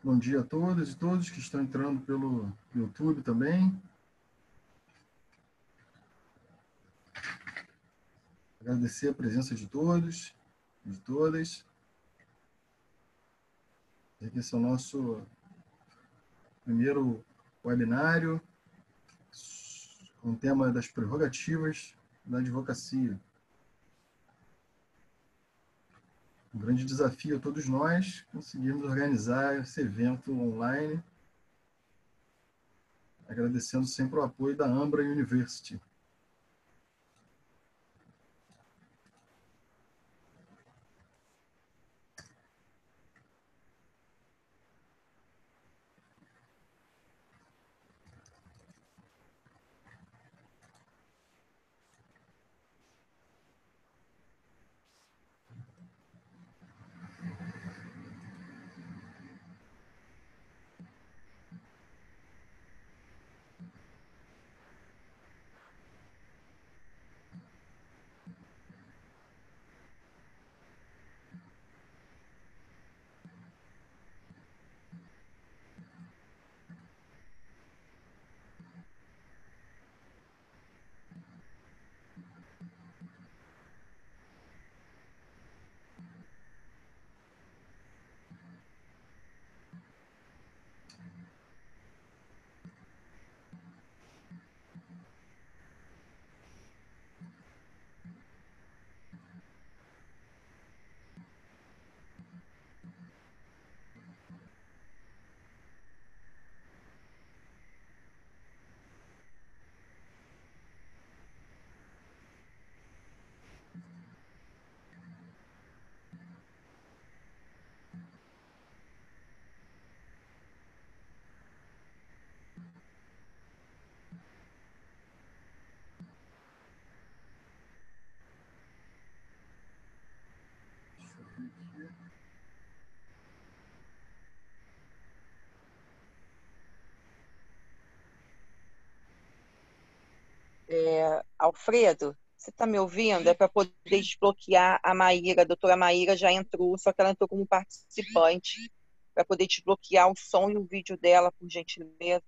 Bom dia a todas e todos que estão entrando pelo YouTube também. Agradecer a presença de todos e de todas. Esse é o nosso primeiro webinário com o tema das prerrogativas da advocacia. Um grande desafio a todos nós conseguirmos organizar esse evento online, agradecendo sempre o apoio da Ambra University. Alfredo, você está me ouvindo? É para poder desbloquear a Maíra. A doutora Maíra já entrou, só que ela entrou como participante. Para poder desbloquear o som e o vídeo dela, por gentileza.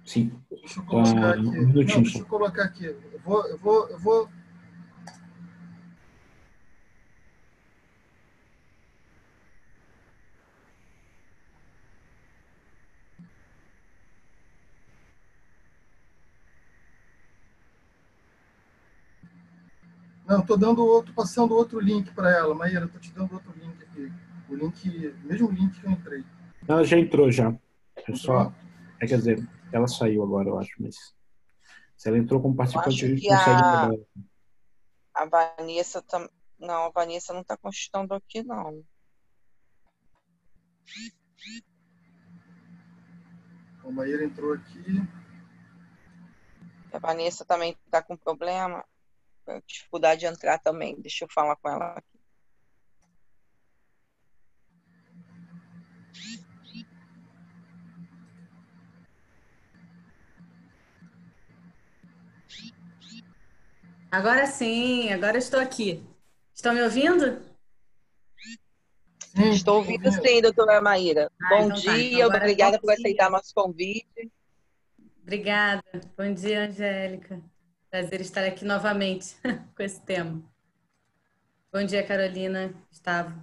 Sim. Deixa eu colocar aqui. Um minutinho. Não, deixa eu colocar aqui. Eu vou... Não, passando outro link para ela. Maíra, estou te dando outro link aqui. O link, mesmo link que eu entrei. Ela já entrou já. Entrou? Quer dizer, ela saiu agora, eu acho, mas se ela entrou como Eu participante, acho a gente que consegue mudar. a Vanessa não, a Vanessa não está constando aqui, não. A Maíra entrou aqui. A Vanessa também está com problema, dificuldade de entrar também. Deixa eu falar com ela aqui. Agora sim, agora estou aqui. Estão me ouvindo? Sim, Estou ouvindo sim, doutora Maíra. Bom Então tá. Então dia, agora obrigada bom por aceitar dia. nosso convite. Obrigada. Bom dia, Angélica. Prazer estar aqui novamente com esse tema. Bom dia, Carolina, Gustavo.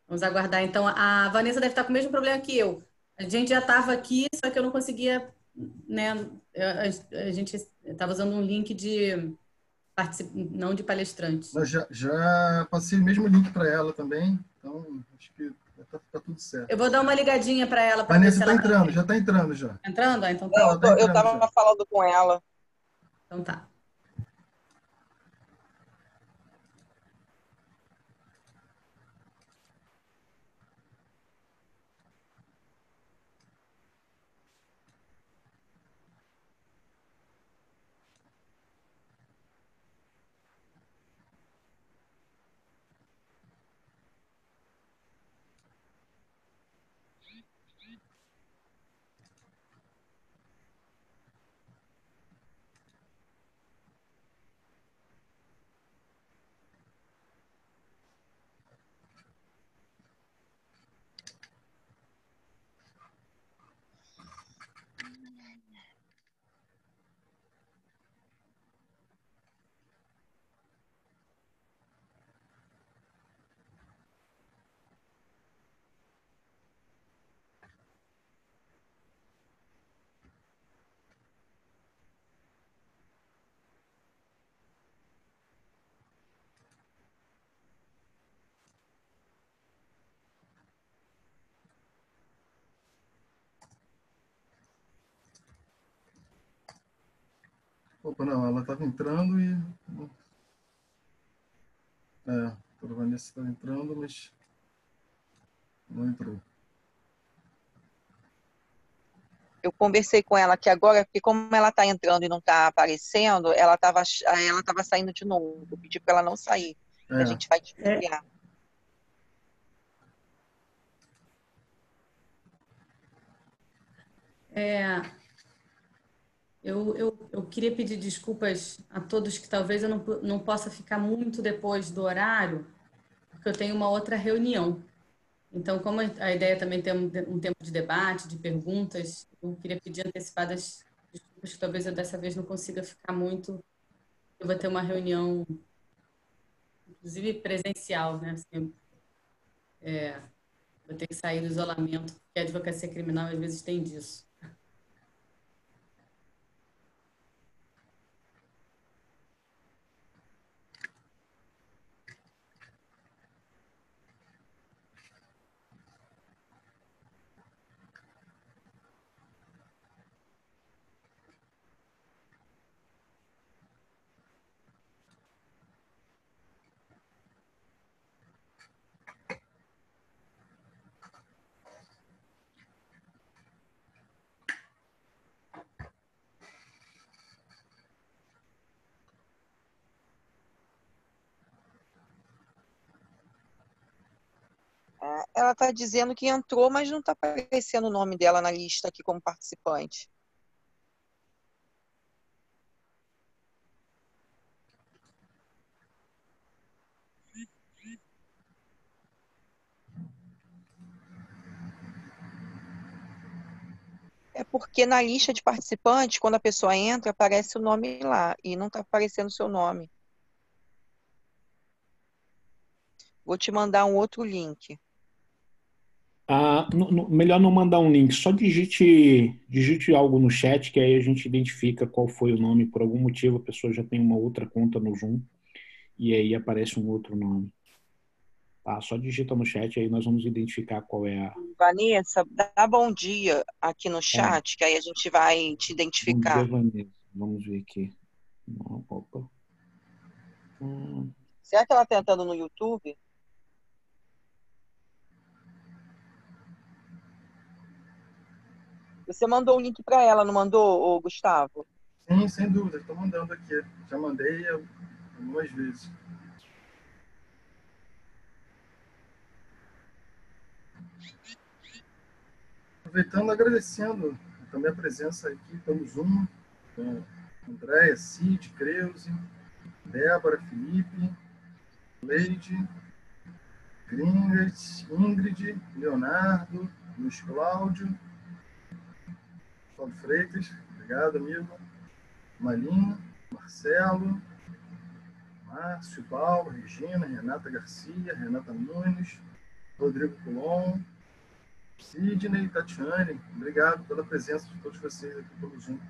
Vamos aguardar. Então, a Vanessa deve estar com o mesmo problema que eu. A gente já estava aqui, só que eu não conseguia, né? A gente estava usando um link não de palestrante. Eu já passei o mesmo link para ela também. Então, acho que tá tudo certo. Eu vou dar uma ligadinha para ela para ver Vanessa se está ela... entrando, já está entrando já. Entrando? Ah, então tá. Eu estava falando com ela. Então tá. Opa, não, ela estava entrando e... a Vanessa estava entrando, mas não entrou. Eu conversei com ela que agora, porque como ela está entrando e não está aparecendo, ela estava saindo de novo. Eu pedi para ela não sair. A gente vai desbloquear. Eu queria pedir desculpas a todos que talvez eu não possa ficar muito depois do horário, porque eu tenho uma outra reunião. Então, como a ideia também tem um tempo de debate, de perguntas, eu queria pedir antecipadas desculpas, que talvez eu dessa vez não consiga ficar muito. Eu vou ter uma reunião, inclusive presencial, né? Assim, vou ter que sair do isolamento, porque a advocacia criminal às vezes tem disso. Ela está dizendo que entrou, mas não está aparecendo o nome dela na lista aqui como participante. É porque na lista de participantes, quando a pessoa entra, aparece o nome lá e não está aparecendo o seu nome. Vou te mandar um outro link. Melhor não mandar um link, só digite algo no chat, que aí a gente identifica qual foi o nome. Por algum motivo a pessoa já tem uma outra conta no Zoom e aí aparece um outro nome. Tá? Só digita no chat, aí nós vamos identificar qual é a... Vanessa, dá bom dia aqui no chat, que aí a gente vai te Bom identificar. dia, Vanessa. Vamos ver aqui. Opa. Será que ela está entrando no YouTube? Você mandou o link para ela, não mandou, Gustavo? Sim, sem dúvida. Estou mandando aqui. Já mandei algumas vezes. Aproveitando, agradecendo também a presença aqui pelo Zoom, com Andréia, Cid, Creuze, Débora, Felipe, Leide, Ingrid, Leonardo, Luiz Cláudio, Paulo Freitas, obrigado, amigo, Malinho, Marcelo, Márcio, Paulo, Regina, Renata Garcia, Renata Nunes, Rodrigo Colom, Sidney e Tatiane, obrigado pela presença de todos vocês aqui pelo Zoom.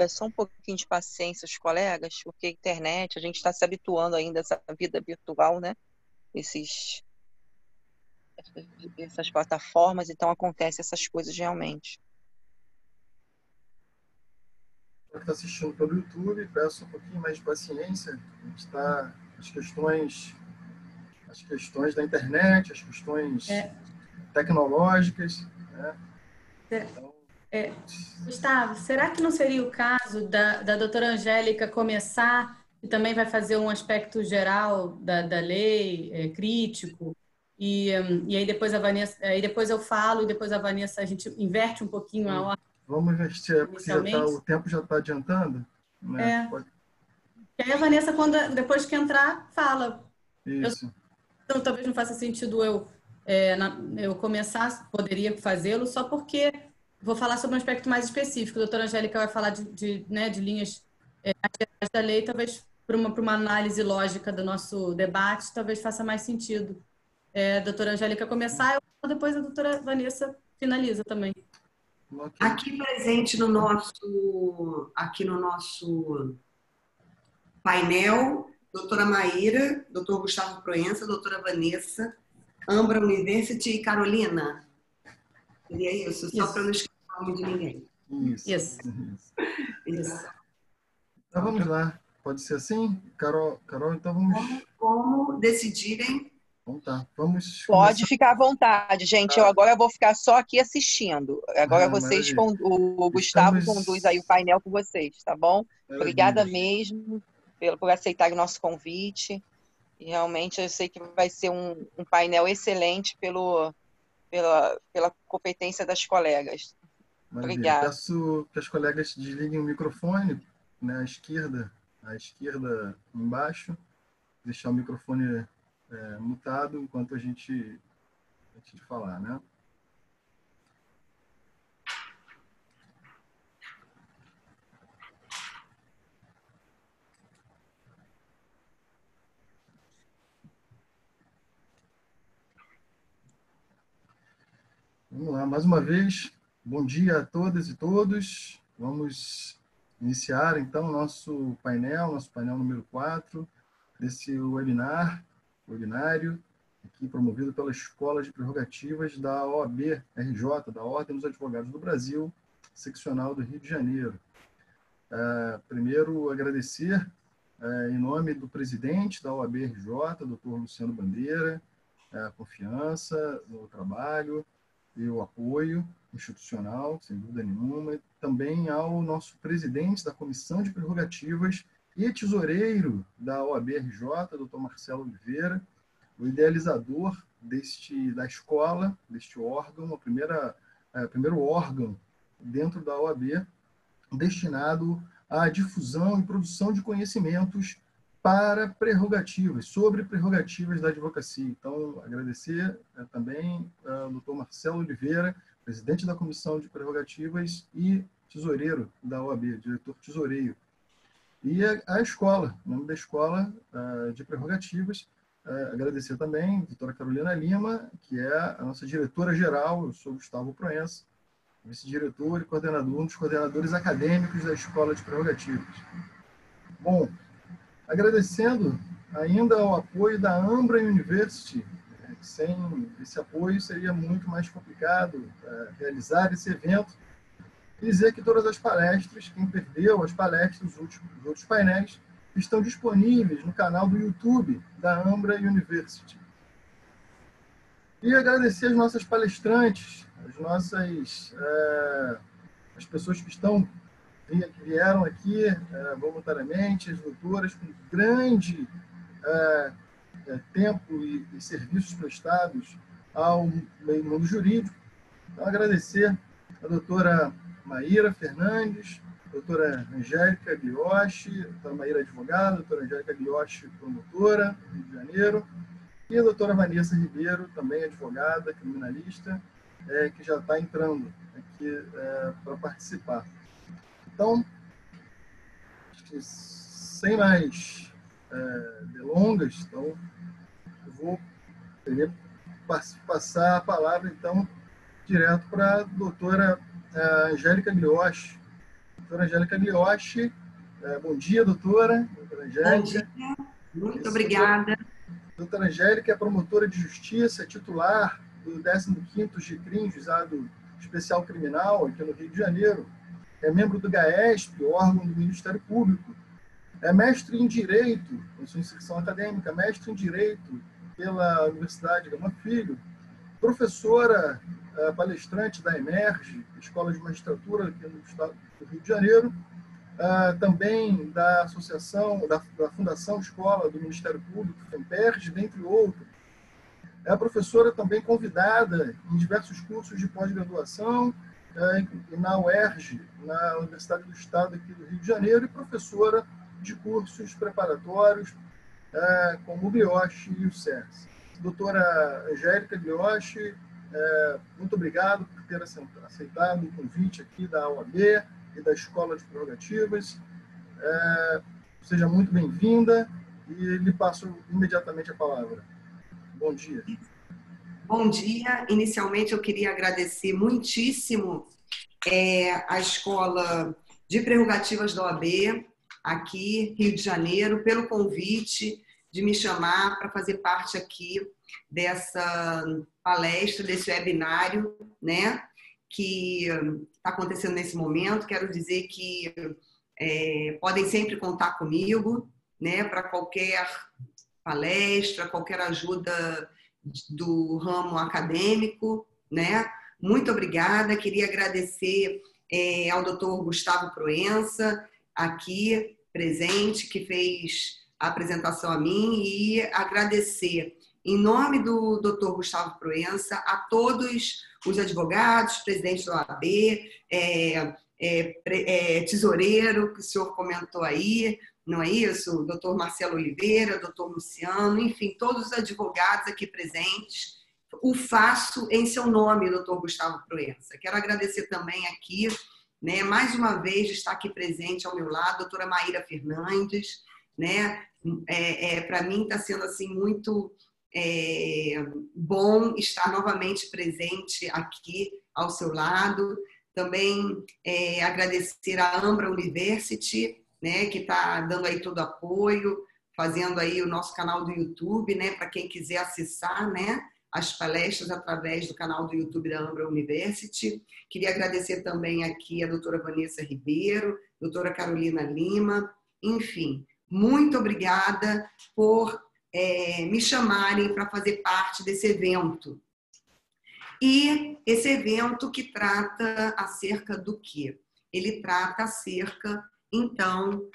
Só um pouquinho de paciência, os colegas, porque a internet, a gente está se habituando ainda a essa vida virtual, né? Essas plataformas, então acontecem essas coisas realmente. Para quem está assistindo pelo YouTube, peço um pouquinho mais de paciência. A gente está as questões da internet, as questões tecnológicas, né? Então, Gustavo, será que não seria o caso da doutora Angélica começar, e também vai fazer um aspecto geral da lei, crítico, e aí depois a Vanessa, aí depois eu falo, e depois a Vanessa, a gente inverte um pouquinho a ordem. Vamos investir, porque inicialmente. o tempo já está adiantando. Né? Pode... E aí a Vanessa, depois que entrar, fala. Isso. Então, talvez não faça sentido eu começar, poderia fazê-lo, só porque vou falar sobre um aspecto mais específico. A doutora Angélica vai falar de linhas gerais da lei, talvez para uma análise lógica do nosso debate, talvez faça mais sentido. A doutora Angélica começar, depois a doutora Vanessa finaliza também. Aqui presente no nosso painel, doutora Maíra, doutor Gustavo Proença, doutora Vanessa, Ambra University e Carolina. Seria isso, só para não esquecer o nome de ninguém. Isso. Então vamos lá. Pode ser assim? Carol, então vamos... Como decidirem. Então tá, vamos Pode começar. ficar à vontade, gente. Eu agora vou ficar só aqui assistindo. Agora vocês, o Gustavo conduz aí o painel com vocês, tá bom? Maravilha. Obrigada mesmo por aceitar o nosso convite. E realmente eu sei que vai ser um painel excelente pela competência das colegas. Maravilha. Obrigada. Peço que as colegas desliguem o microfone, né, à esquerda embaixo, deixar o microfone mutado enquanto a gente falar, né? Vamos lá, mais uma vez, bom dia a todas e todos. Vamos iniciar, então, nosso painel número 4, desse webinário, aqui promovido pela Escola de Prerrogativas da OAB-RJ, da Ordem dos Advogados do Brasil, seccional do Rio de Janeiro. Primeiro, agradecer, em nome do presidente da OAB-RJ, doutor Luciano Bandeira, a confiança no trabalho e o apoio institucional, sem dúvida nenhuma, também ao nosso presidente da Comissão de Prerrogativas e tesoureiro da OAB-RJ, doutor Marcelo Oliveira, o idealizador da escola, deste órgão, o primeiro órgão dentro da OAB, destinado à difusão e produção de conhecimentos para prerrogativas, sobre prerrogativas da advocacia. Então, agradecer também ao doutor Marcelo Oliveira, presidente da Comissão de Prerrogativas e tesoureiro da OAB, diretor tesoureiro. E a escola, o nome da Escola de Prerrogativas, agradecer também a doutora Carolina Lima, que é a nossa diretora-geral, eu sou Gustavo Proença, vice-diretor e coordenador, um dos coordenadores acadêmicos da Escola de Prerrogativas. Bom, agradecendo ainda ao apoio da Ambra University, sem esse apoio seria muito mais complicado realizar esse evento, e dizer que todas as palestras, quem perdeu as palestras, os outros painéis, estão disponíveis no canal do YouTube da Ambra University. E agradecer as nossas palestrantes, as pessoas que vieram aqui voluntariamente, as doutoras com grande tempo e serviços prestados ao mundo jurídico. Então, agradecer a doutora Maíra Fernandes, doutora Angélica Glioshi, doutora Maíra advogada, doutora Angélica Glioshi, promotora, Rio de Janeiro, e a doutora Vanessa Ribeiro, também advogada, criminalista, que já está entrando aqui para participar. Então, sem mais delongas, então, eu vou passar a palavra, então, direto para a doutora Angélica Glioshi. Doutora Angélica Glioshi, bom dia, doutora Angélica. Bom dia, muito obrigada. Doutora Angélica é promotora de justiça, titular do 15º GCRIM, Juizado Especial Criminal, aqui no Rio de Janeiro. É membro do GAESP, órgão do Ministério Público. É mestre em Direito, em sua inserção acadêmica, mestre em Direito pela Universidade Gama Filho, professora palestrante da EMERGE, Escola de Magistratura aqui no Estado do Rio de Janeiro, também da Associação, da Fundação Escola do Ministério Público, FEMPERJ, dentre outros. É professora também convidada em diversos cursos de pós-graduação, na UERJ, na Universidade do Estado aqui do Rio de Janeiro, e professora de cursos preparatórios, como o Glioche e o SERS. Doutora Angélica Glioche, muito obrigado por ter aceitado o convite aqui da OAB e da Escola de Prerrogativas. Seja muito bem-vinda e lhe passo imediatamente a palavra. Bom dia. Bom dia. Inicialmente, eu queria agradecer muitíssimo a Escola de Prerrogativas da OAB, aqui, Rio de Janeiro, pelo convite de me chamar para fazer parte aqui dessa palestra, desse webinário, né, que está acontecendo nesse momento. Quero dizer que podem sempre contar comigo, né, para qualquer palestra, qualquer ajuda do ramo acadêmico, né? Muito obrigada. Queria agradecer ao Dr. Gustavo Proença, aqui presente, que fez a apresentação a mim, e agradecer, em nome do Dr. Gustavo Proença, a todos os advogados, presidentes da OAB, tesoureiro, que o senhor comentou aí, não é isso? Dr. Marcelo Oliveira, Dr. Luciano, enfim, todos os advogados aqui presentes. O faço em seu nome, Dr. Gustavo Proença. Quero agradecer também aqui, né, mais uma vez, está aqui presente ao meu lado, a doutora Maíra Fernandes, né? Para mim está sendo assim muito bom estar novamente presente aqui ao seu lado. Também agradecer a Ambra University, né, que está dando aí todo apoio, fazendo aí o nosso canal do YouTube, né, para quem quiser acessar, né, as palestras através do canal do YouTube da Ambra University. Queria agradecer também aqui a doutora Vanessa Ribeiro, doutora Carolina Lima, enfim, muito obrigada por me chamarem para fazer parte desse evento. E esse evento que trata acerca do quê? Ele trata acerca, então,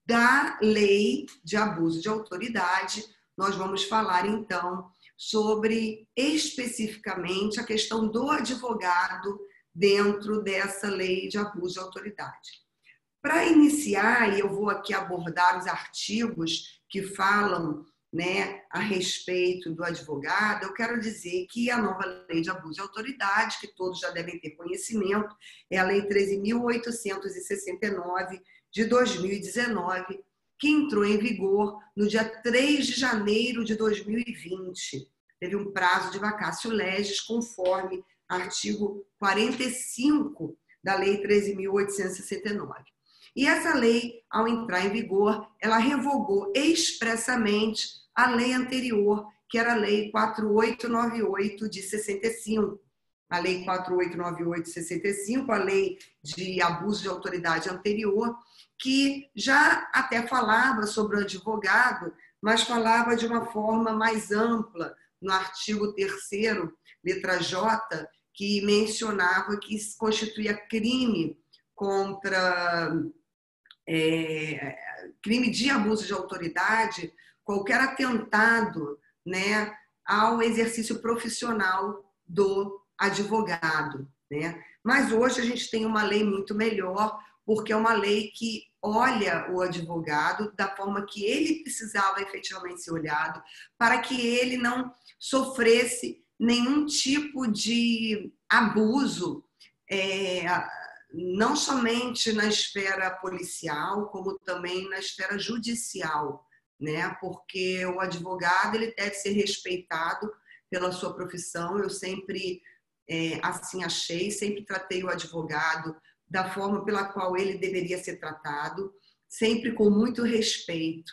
da lei de abuso de autoridade. Nós vamos falar, então, sobre especificamente a questão do advogado dentro dessa lei de abuso de autoridade. Para iniciar, e eu vou aqui abordar os artigos que falam, né, a respeito do advogado, eu quero dizer que a nova lei de abuso de autoridade, que todos já devem ter conhecimento, é a Lei 13.869 de 2019, que entrou em vigor no dia 3 de janeiro de 2020. Teve um prazo de vacatio legis, conforme artigo 45 da Lei 13.869. E essa lei, ao entrar em vigor, ela revogou expressamente a lei anterior, que era a Lei 4898 de 65. A Lei 4898 de 65, a lei de abuso de autoridade anterior, que já até falava sobre o advogado, mas falava de uma forma mais ampla, no artigo 3º, letra J, que mencionava que constituía crime contra crime de abuso de autoridade, qualquer atentado, né, ao exercício profissional do advogado, né? Mas hoje a gente tem uma lei muito melhor, porque é uma lei que olha o advogado da forma que ele precisava efetivamente ser olhado, para que ele não sofresse nenhum tipo de abuso, não somente na esfera policial, como também na esfera judicial, né? Porque o advogado ele deve ser respeitado pela sua profissão. Eu sempre assim achei, sempre tratei o advogado da forma pela qual ele deveria ser tratado, sempre com muito respeito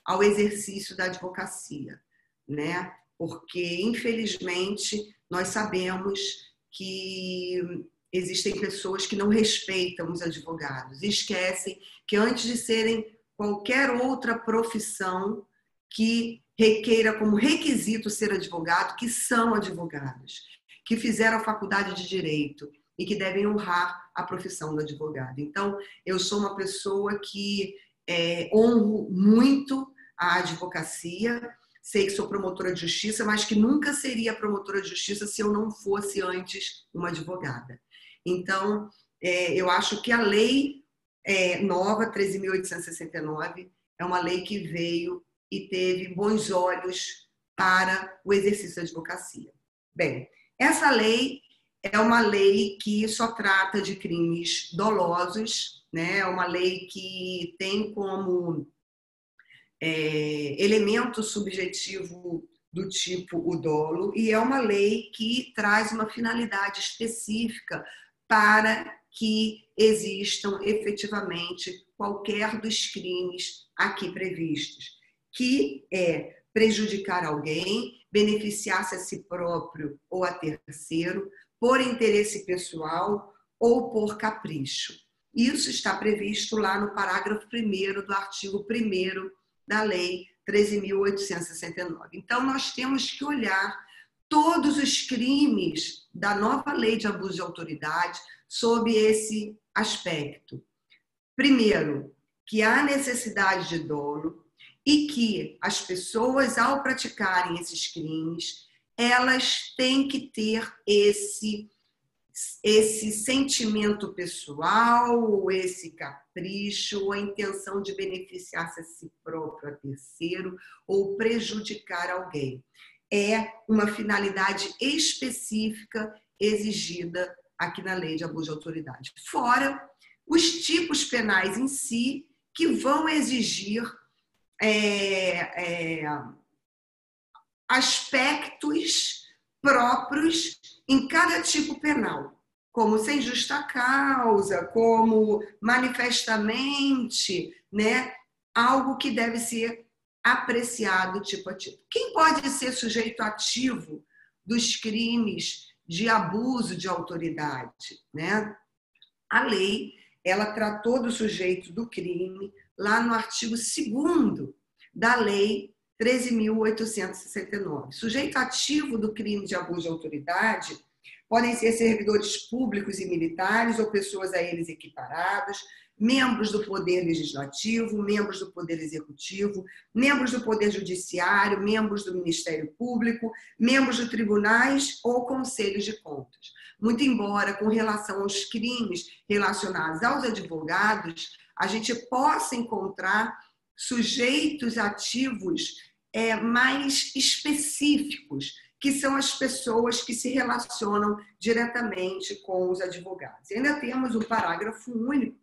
ao exercício da advocacia, né? Porque, infelizmente, nós sabemos que existem pessoas que não respeitam os advogados e esquecem que antes de serem qualquer outra profissão que requeira como requisito ser advogado, que são advogados, que fizeram a faculdade de Direito e que devem honrar a profissão do advogado. Então, eu sou uma pessoa que honro muito a advocacia, sei que sou promotora de justiça, mas que nunca seria promotora de justiça se eu não fosse antes uma advogada. Então, eu acho que a lei nova, 13.869, é uma lei que veio e teve bons olhos para o exercício da advocacia. Bem, essa lei é uma lei que só trata de crimes dolosos, né? É uma lei que tem como elemento subjetivo do tipo o dolo, e é uma lei que traz uma finalidade específica para que existam efetivamente qualquer dos crimes aqui previstos, que é prejudicar alguém, beneficiar-se a si próprio ou a terceiro, por interesse pessoal ou por capricho. Isso está previsto lá no parágrafo 1º do artigo 1º da Lei 13.869. Então, nós temos que olhar todos os crimes da nova Lei de Abuso de Autoridade sob esse aspecto. Primeiro, que há necessidade de dolo e que as pessoas, ao praticarem esses crimes, elas têm que ter esse sentimento pessoal, esse capricho, ou a intenção de beneficiar-se a si próprio, a terceiro, ou prejudicar alguém. É uma finalidade específica exigida aqui na Lei de Abuso de Autoridade. Fora os tipos penais em si, que vão exigir aspectos próprios em cada tipo penal, como sem justa causa, como manifestamente, né? Algo que deve ser apreciado tipo a tipo. Quem pode ser sujeito ativo dos crimes de abuso de autoridade, né? A lei, ela tratou do sujeito do crime lá no artigo 2º da Lei 13.869. Sujeito ativo do crime de abuso de autoridade podem ser servidores públicos e militares ou pessoas a eles equiparadas, membros do Poder Legislativo, membros do Poder Executivo, membros do Poder Judiciário, membros do Ministério Público, membros de tribunais ou conselhos de contas. Muito embora, com relação aos crimes relacionados aos advogados, a gente possa encontrar sujeitos ativos mais específicos, que são as pessoas que se relacionam diretamente com os advogados. E ainda temos um parágrafo único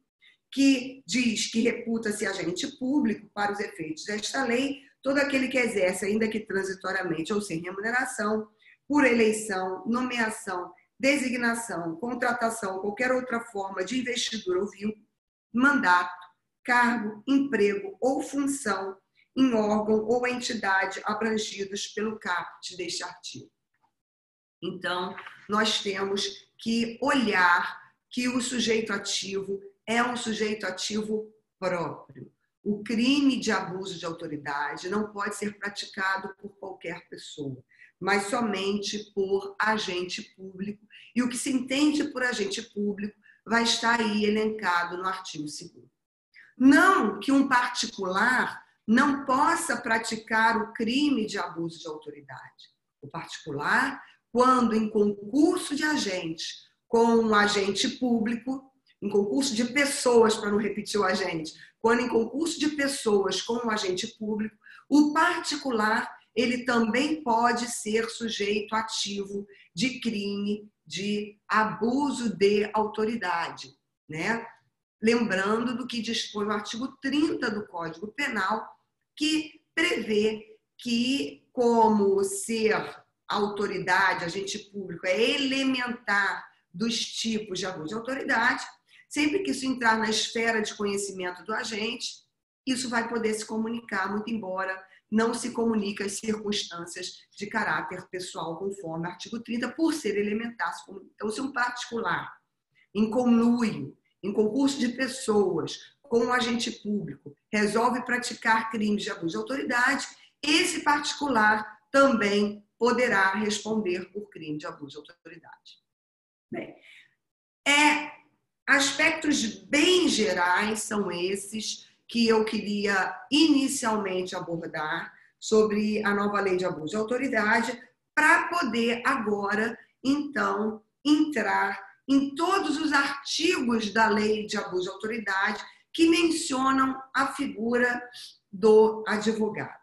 que diz que reputa-se agente público para os efeitos desta lei todo aquele que exerce, ainda que transitoriamente ou sem remuneração, por eleição, nomeação, designação, contratação ou qualquer outra forma de investidura ou vínculo, mandato, cargo, emprego ou função em órgão ou entidade abrangidos pelo caput deste artigo. Então, nós temos que olhar que o sujeito ativo é um sujeito ativo próprio. O crime de abuso de autoridade não pode ser praticado por qualquer pessoa, mas somente por agente público. E o que se entende por agente público vai estar aí elencado no artigo 2º. Não que um particular não possa praticar o crime de abuso de autoridade. O particular, quando em concurso de agentes com um agente público, em concurso de pessoas, para não repetir o agente, quando em concurso de pessoas com um agente público, o particular, ele também pode ser sujeito ativo de crime de abuso de autoridade, né? Lembrando do que dispõe o artigo 30 do Código Penal, que prevê que, como ser autoridade, agente público, é elementar dos tipos de abuso de autoridade, sempre que isso entrar na esfera de conhecimento do agente, isso vai poder se comunicar, muito embora não se comunique as circunstâncias de caráter pessoal, conforme o artigo 30, por ser elementar. Então, se um particular, em conluio, em concurso de pessoas, com um agente público, resolve praticar crimes de abuso de autoridade, esse particular também poderá responder por crime de abuso de autoridade. Bem, aspectos bem gerais são esses que eu queria inicialmente abordar sobre a nova lei de abuso de autoridade, para poder agora, então, entrar em todos os artigos da lei de abuso de autoridade que mencionam a figura do advogado,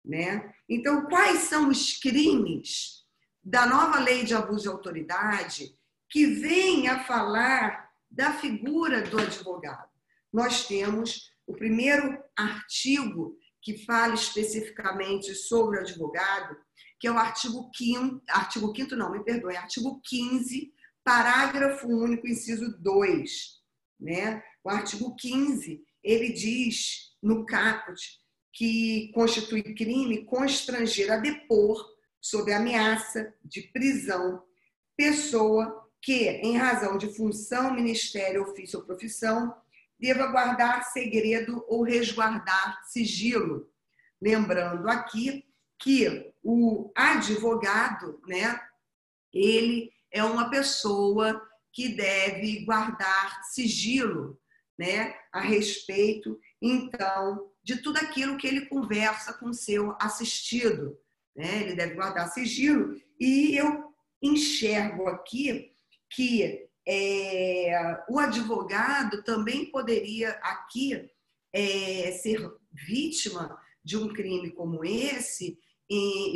né? Então, quais são os crimes da nova lei de abuso de autoridade que vem a falar da figura do advogado? Nós temos o primeiro artigo que fala especificamente sobre o advogado, que é o artigo 15, parágrafo único, inciso 2, né? O artigo 15, ele diz no caput que constitui crime constranger a depor sob ameaça de prisão pessoa que, em razão de função, ministério, ofício ou profissão, deva guardar segredo ou resguardar sigilo. Lembrando aqui que o advogado, né, ele é uma pessoa que deve guardar sigilo, né, a respeito, então, de tudo aquilo que ele conversa com seu assistido, né? Ele deve guardar sigilo, e eu enxergo aqui que o advogado também poderia aqui ser vítima de um crime como esse,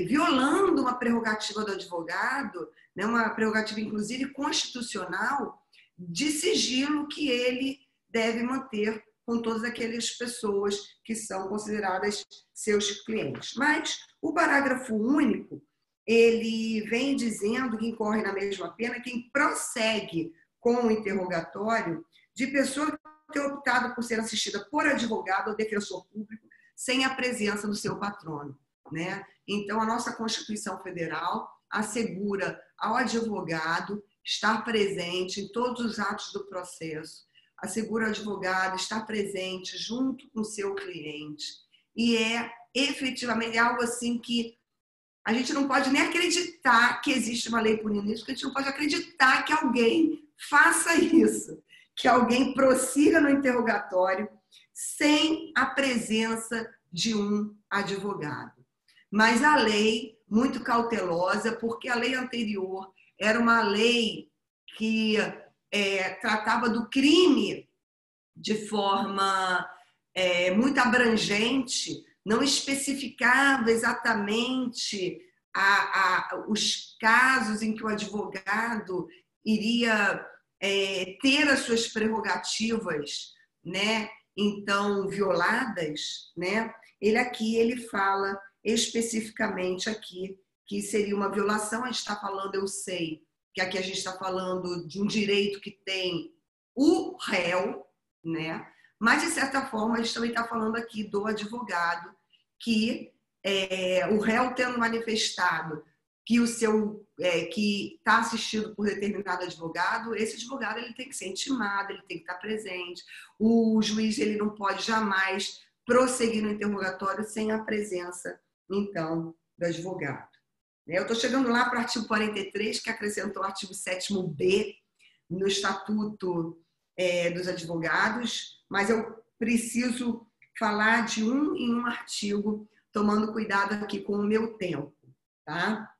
violando uma prerrogativa do advogado, né, uma prerrogativa inclusive constitucional, de sigilo que ele deve manter com todas aquelas pessoas que são consideradas seus clientes. Mas o parágrafo único, ele vem dizendo que incorre na mesma pena quem prossegue com o interrogatório de pessoa que tem optado por ser assistida por advogado ou defensor público sem a presença do seu patrono, né? Então, a nossa Constituição Federal assegura ao advogado estar presente em todos os atos do processo, assegura ao advogado estar presente junto com o seu cliente. E é efetivamente algo assim que a gente não pode nem acreditar que existe uma lei punindo isso, porque a gente não pode acreditar que alguém faça isso, que alguém prossiga no interrogatório sem a presença de um advogado. Mas a lei, muito cautelosa, porque a lei anterior era uma lei que tratava do crime de forma muito abrangente, não especificava exatamente os casos em que o advogado iria ter as suas prerrogativas, né, então violadas, né? Ele fala especificamente aqui que seria uma violação. A gente está falando, eu sei que aqui a gente está falando de um direito que tem o réu, né? Mas, de certa forma, a gente também está falando aqui do advogado, que o réu tendo manifestado que que está assistido por determinado advogado, esse advogado ele tem que ser intimado, ele tem que estar presente. O juiz ele não pode jamais prosseguir no interrogatório sem a presença, então, do advogado. Eu estou chegando lá para o artigo 43, que acrescentou o artigo 7º-B no Estatuto dos Advogados, mas eu preciso falar de um em um artigo, tomando cuidado aqui com o meu tempo, tá?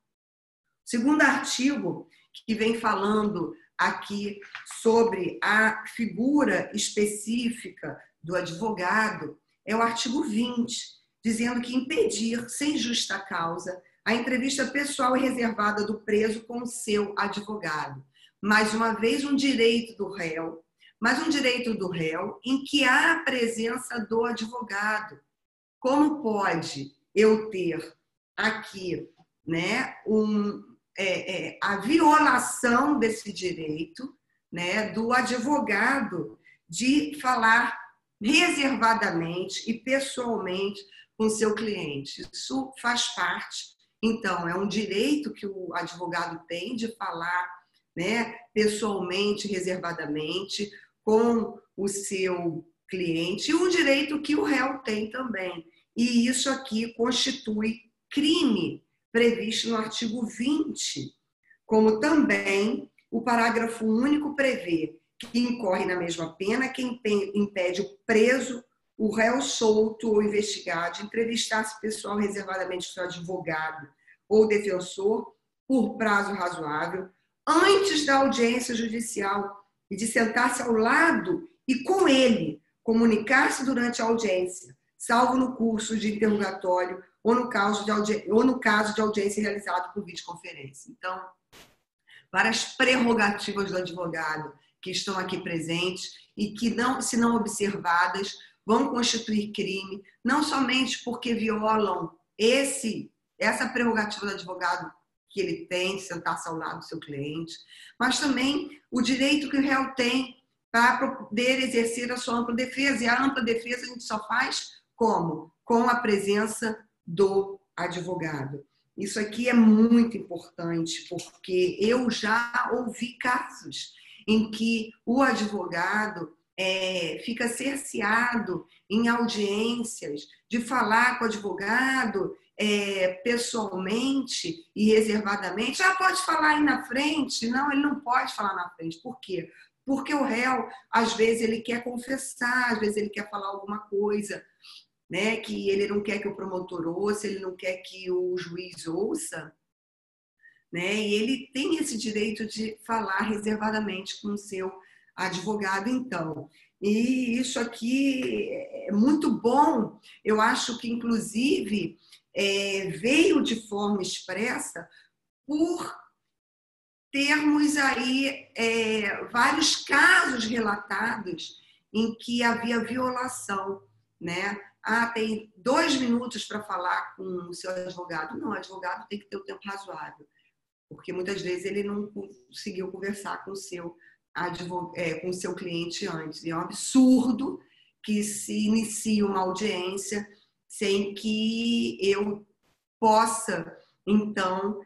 O segundo artigo, que vem falando aqui sobre a figura específica do advogado, é o artigo 20, dizendo que impedir, sem justa causa, a entrevista pessoal e reservada do preso com o seu advogado. Mais uma vez, um direito do réu, mas um direito do réu em que há a presença do advogado. Como pode eu ter aqui, né, a violação desse direito, né, do advogado de falar reservadamente e pessoalmente com seu cliente? Isso faz parte, então, é um direito que o advogado tem de falar, né, pessoalmente, reservadamente, com o seu cliente, e um direito que o réu tem também. E isso aqui constitui crime previsto no artigo 20, como também o parágrafo único prevê que incorre na mesma pena quem impede o preso o réu solto ou investigado entrevistasse pessoal reservadamente seu advogado ou defensor por prazo razoável antes da audiência judicial e de sentar-se ao lado e com ele comunicar-se durante a audiência, salvo no curso de interrogatório ou no caso de audiência realizado por videoconferência. Então, várias prerrogativas do advogado que estão aqui presentes e que, se não observadas, vão constituir crime, não somente porque violam essa prerrogativa do advogado que ele tem de sentar-se ao lado do seu cliente, mas também o direito que o réu tem para poder exercer a sua ampla defesa. E a ampla defesa a gente só faz como? Com a presença do advogado. Isso aqui é muito importante, porque eu já ouvi casos em que o advogado fica cerceado em audiências de falar com o advogado pessoalmente e reservadamente. Pode falar aí na frente? Não, ele não pode falar na frente. Por quê? Porque o réu, às vezes, ele quer confessar, às vezes ele quer falar alguma coisa, né, que ele não quer que o promotor ouça, ele não quer que o juiz ouça, né, e ele tem esse direito de falar reservadamente com o seu advogado, então. E isso aqui é muito bom. Eu acho que, inclusive, veio de forma expressa por termos aí vários casos relatados em que havia violação, né? Tem 2 minutos para falar com o seu advogado. Não, o advogado tem que ter o tempo razoável, porque muitas vezes ele não conseguiu conversar com o seu cliente antes. E é um absurdo que se inicie uma audiência sem que eu possa, então,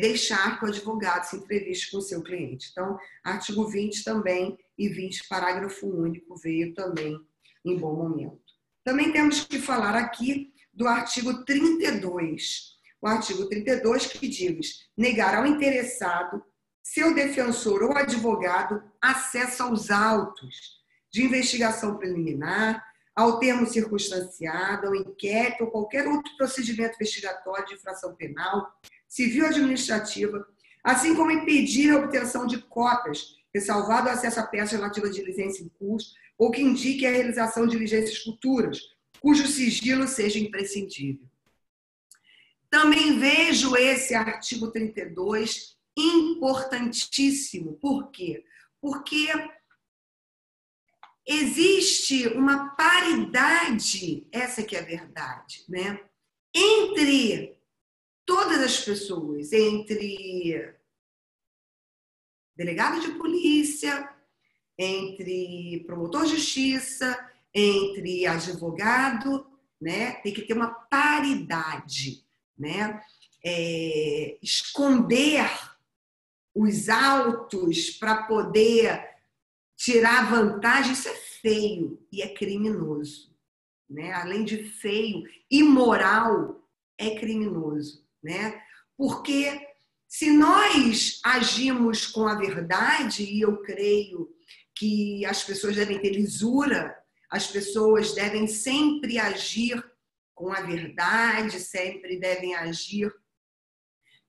deixar que o advogado se entreviste com o seu cliente. Então, artigo 20 também e 20, parágrafo único, veio também em bom momento. Também temos que falar aqui do artigo 32. O artigo 32 que diz: negar ao interessado, seu defensor ou advogado, acesso aos autos de investigação preliminar, ao termo circunstanciado, ao inquérito ou qualquer outro procedimento investigatório de infração penal, civil ou administrativa, assim como impedir a obtenção de cópias, ressalvado o acesso a peças relativas à diligência em curso, ou que indique a realização de diligências futuras, cujo sigilo seja imprescindível. Também vejo esse artigo 32 importantíssimo. Por quê? Porque existe uma paridade, essa que é a verdade, né? Entre todas as pessoas, entre delegado de polícia, entre promotor de justiça, entre advogado, né? Tem que ter uma paridade, né? Esconder os autos para poder tirar vantagem, isso é feio e é criminoso, né? Além de feio, imoral, é criminoso, né? Porque se nós agimos com a verdade, e eu creio que as pessoas devem ter lisura, as pessoas devem sempre agir com a verdade, sempre devem agir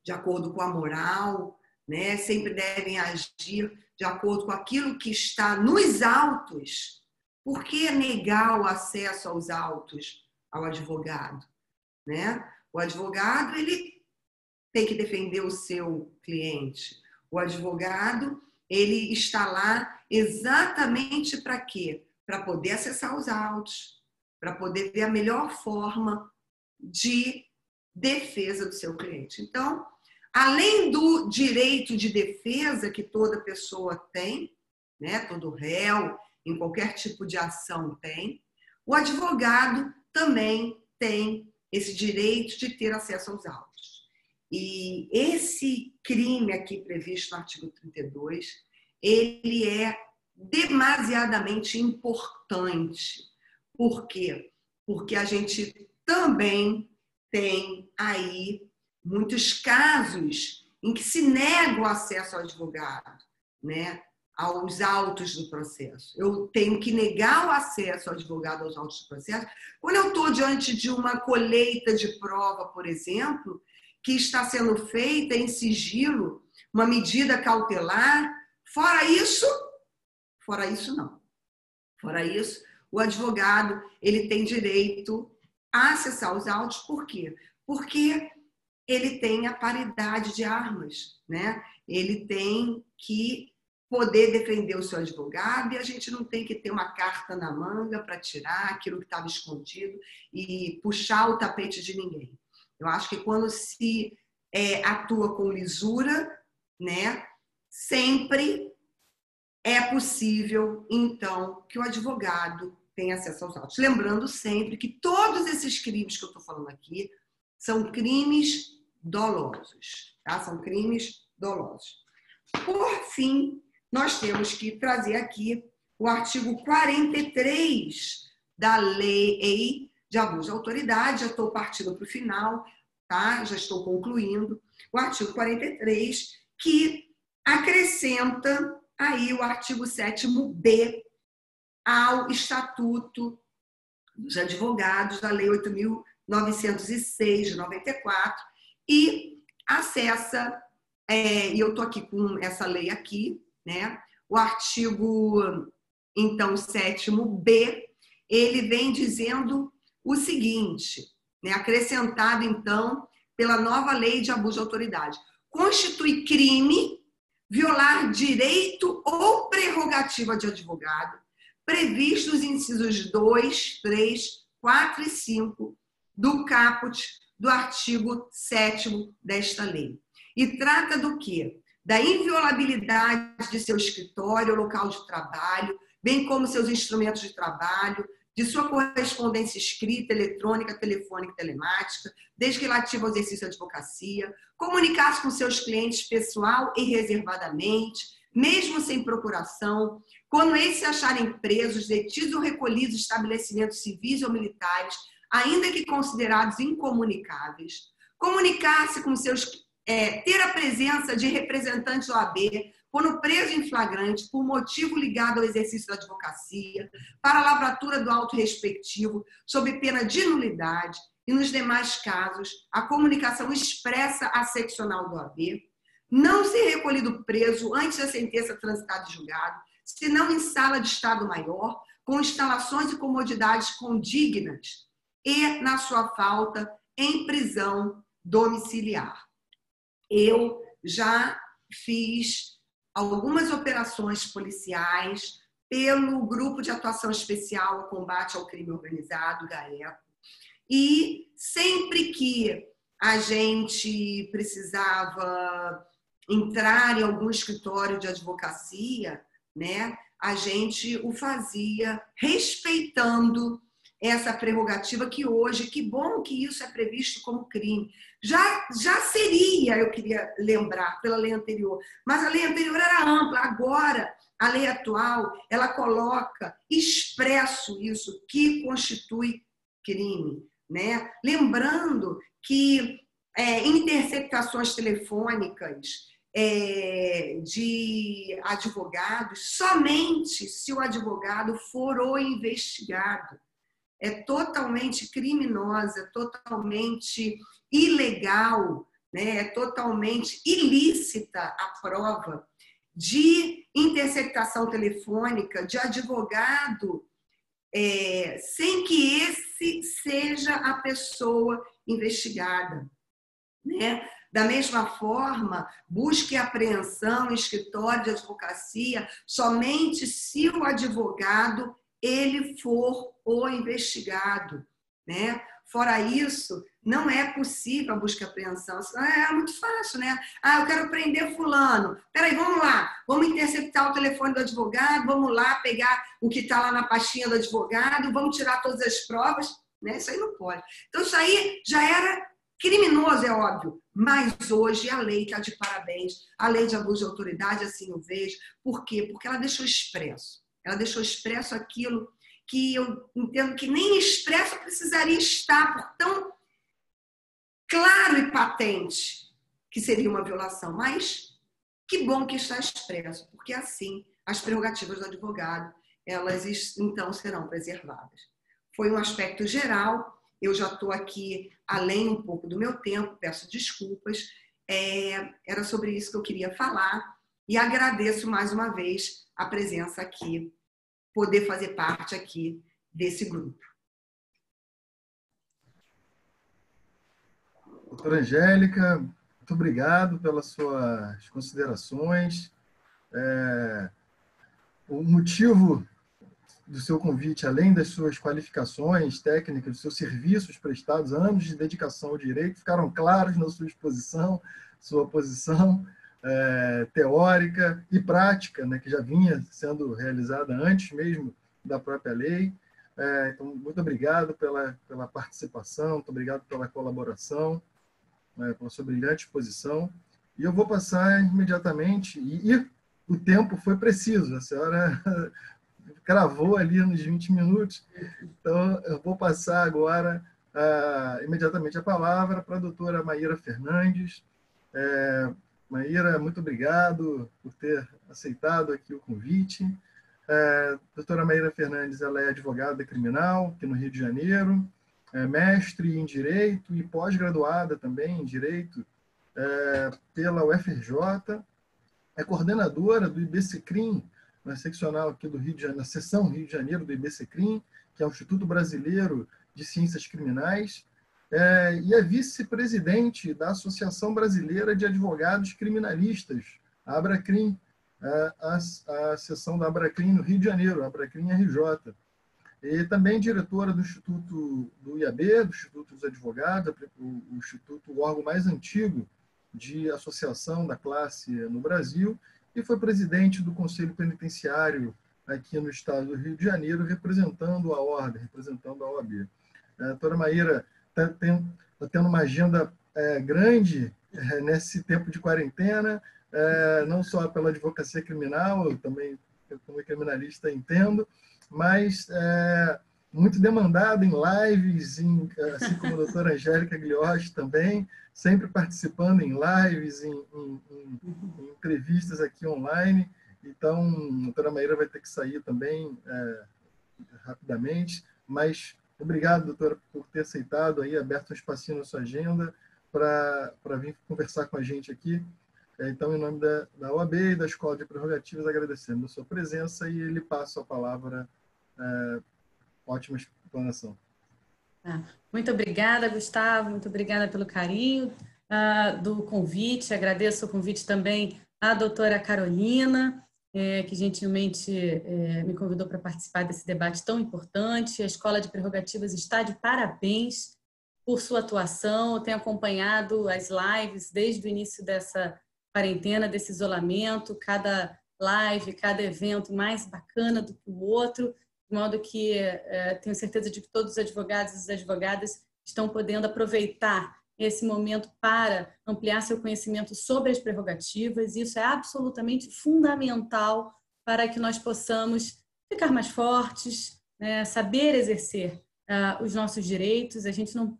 de acordo com a moral, né? Sempre devem agir de acordo com aquilo que está nos autos. Por que negar o acesso aos autos ao advogado, né? O advogado, ele tem que defender o seu cliente. O advogado, ele está lá exatamente para quê? Para poder acessar os autos, para poder ver a melhor forma de defesa do seu cliente. Então, além do direito de defesa que toda pessoa tem, né, todo réu, em qualquer tipo de ação tem, o advogado também tem esse direito de ter acesso aos autos. E esse crime aqui previsto no artigo 32, ele é demasiadamente importante. Por quê? Porque a gente também tem aí muitos casos em que se nega o acesso ao advogado, né? aos autos do processo. Eu tenho que negar o acesso ao advogado aos autos do processo. Quando eu estou diante de uma colheita de prova, por exemplo, que está sendo feita em sigilo, uma medida cautelar, fora isso não. Fora isso, o advogado ele tem direito a acessar os autos. Por quê? Porque ele tem a paridade de armas, né? Ele tem que poder defender o seu advogado e a gente não tem que ter uma carta na manga para tirar aquilo que estava escondido e puxar o tapete de ninguém. Eu acho que quando se atua com lisura, né, sempre é possível, então, que o advogado tenha acesso aos autos. Lembrando sempre que todos esses crimes que eu estou falando aqui são crimes dolosos, tá? São crimes dolosos. Por fim, nós temos que trazer aqui o artigo 43 da Lei de Abuso de Autoridade. Já estou partindo para o final, tá? Já estou concluindo. O artigo 43, que acrescenta aí o artigo 7º-B ao Estatuto dos Advogados da Lei 8.906, de 94, e acessa, e eu estou aqui com essa lei aqui, né? O artigo, então, 7º-B, ele vem dizendo o seguinte, né? Acrescentado, então, pela nova Lei de Abuso de Autoridade. Constitui crime violar direito ou prerrogativa de advogado, previsto nos incisos 2, 3, 4 e 5 do caput do artigo 7º desta lei. E trata do quê? Da inviolabilidade de seu escritório ou local de trabalho, bem como seus instrumentos de trabalho, de sua correspondência escrita, eletrônica, telefônica e telemática, desde que relativa ao exercício da advocacia, comunicar-se com seus clientes pessoal e reservadamente, mesmo sem procuração, quando eles se acharem presos, detidos ou recolhidos em estabelecimentos civis ou militares, ainda que considerados incomunicáveis, comunicar-se com seus... ter a presença de representantes da OAB, quando preso em flagrante por motivo ligado ao exercício da advocacia, para a lavratura do auto respectivo, sob pena de nulidade, e nos demais casos, a comunicação expressa à seccional do OAB, não ser recolhido preso antes da sentença transitada e julgado, senão em sala de Estado Maior, com instalações e comodidades condignas, e, na sua falta, em prisão domiciliar. Eu já fiz algumas operações policiais pelo Grupo de Atuação Especial ao Combate ao Crime Organizado, GAECO, e sempre que a gente precisava entrar em algum escritório de advocacia, né, a gente o fazia respeitando essa prerrogativa que hoje, que bom que isso é previsto como crime. Já seria, eu queria lembrar, pela lei anterior, mas a lei anterior era ampla. Agora, a lei atual, ela coloca expresso isso, que constitui crime, né? Lembrando que interceptações telefônicas de advogados, somente se o advogado for o investigado. É totalmente criminosa, totalmente ilegal, né? É totalmente ilícita a prova de interceptação telefônica de advogado sem que esse seja a pessoa investigada, né? Da mesma forma, busca e apreensão em escritório de advocacia somente se o advogado ele for o investigado, né? Fora isso, não é possível a busca e apreensão. É muito fácil, né? Eu quero prender fulano. Peraí, vamos lá. Vamos interceptar o telefone do advogado, vamos lá pegar o que está lá na pastinha do advogado, vamos tirar todas as provas, né? Isso aí não pode. Então, isso aí já era criminoso, é óbvio. Mas hoje a lei está de parabéns. A lei de abuso de autoridade, assim eu vejo. Por quê? Porque ela deixou expresso. Ela deixou expresso aquilo que eu entendo que nem expresso precisaria estar, por tão claro e patente que seria uma violação. Mas que bom que está expresso, porque assim as prerrogativas do advogado, elas então serão preservadas. Foi um aspecto geral, eu já estou aqui além um pouco do meu tempo, peço desculpas, era sobre isso que eu queria falar e agradeço mais uma vez a presença aqui, poder fazer parte aqui desse grupo. Doutora Angélica, muito obrigado pelas suas considerações. O motivo do seu convite, além das suas qualificações técnicas, dos seus serviços prestados, anos de dedicação ao direito, ficaram claros na sua exposição, sua posição teórica e prática, né, que já vinha sendo realizada antes mesmo da própria lei. Então, muito obrigado pela participação, muito obrigado pela colaboração, pela sua brilhante exposição. E eu vou passar imediatamente, e o tempo foi preciso, a senhora cravou ali nos 20 minutos, então eu vou passar agora imediatamente a palavra para a doutora Maíra Fernandes. Maíra, muito obrigado por ter aceitado aqui o convite. Doutora Maíra Fernandes, ela é advogada criminal aqui no Rio de Janeiro, mestre em Direito e pós-graduada também em Direito pela UFRJ, é coordenadora do IBCCRIM, na seccional aqui do Rio de Janeiro, na seção Rio de Janeiro do IBCCRIM, que é o Instituto Brasileiro de Ciências Criminais, e é vice-presidente da Associação Brasileira de Advogados Criminalistas, a ABRACRIM, a seção da ABRACRIM no Rio de Janeiro, a ABRACRIM RJ. E também diretora do Instituto do IAB, do Instituto dos Advogados, o Instituto, o órgão mais antigo de associação da classe no Brasil, e foi presidente do Conselho Penitenciário aqui no estado do Rio de Janeiro, representando a ordem, representando a OAB. A doutora Maíra está tendo uma agenda grande nesse tempo de quarentena, não só pela advocacia criminal, eu também, como criminalista, entendo, mas muito demandado em lives, assim como a doutora Angélica Gliossi também, sempre participando em lives, em entrevistas aqui online. Então, a doutora Maíra vai ter que sair também rapidamente, mas obrigado, doutora, por ter aceitado, aí, aberto um espacinho na sua agenda para vir conversar com a gente aqui. Então, em nome da OAB e da Escola de Prerrogativas, agradecendo a sua presença e lhe passo a palavra. Ótima explanação. Muito obrigada, Gustavo, muito obrigada pelo carinho do convite, agradeço o convite também à doutora Carolina, que gentilmente me convidou para participar desse debate tão importante. A Escola de Prerrogativas está de parabéns por sua atuação, eu tenho acompanhado as lives desde o início dessa quarentena, desse isolamento, cada live, cada evento mais bacana do que o outro, de modo que tenho certeza de que todos os advogados e as advogadas estão podendo aproveitar esse momento para ampliar seu conhecimento sobre as prerrogativas. Isso é absolutamente fundamental para que nós possamos ficar mais fortes, né, saber exercer os nossos direitos. A gente não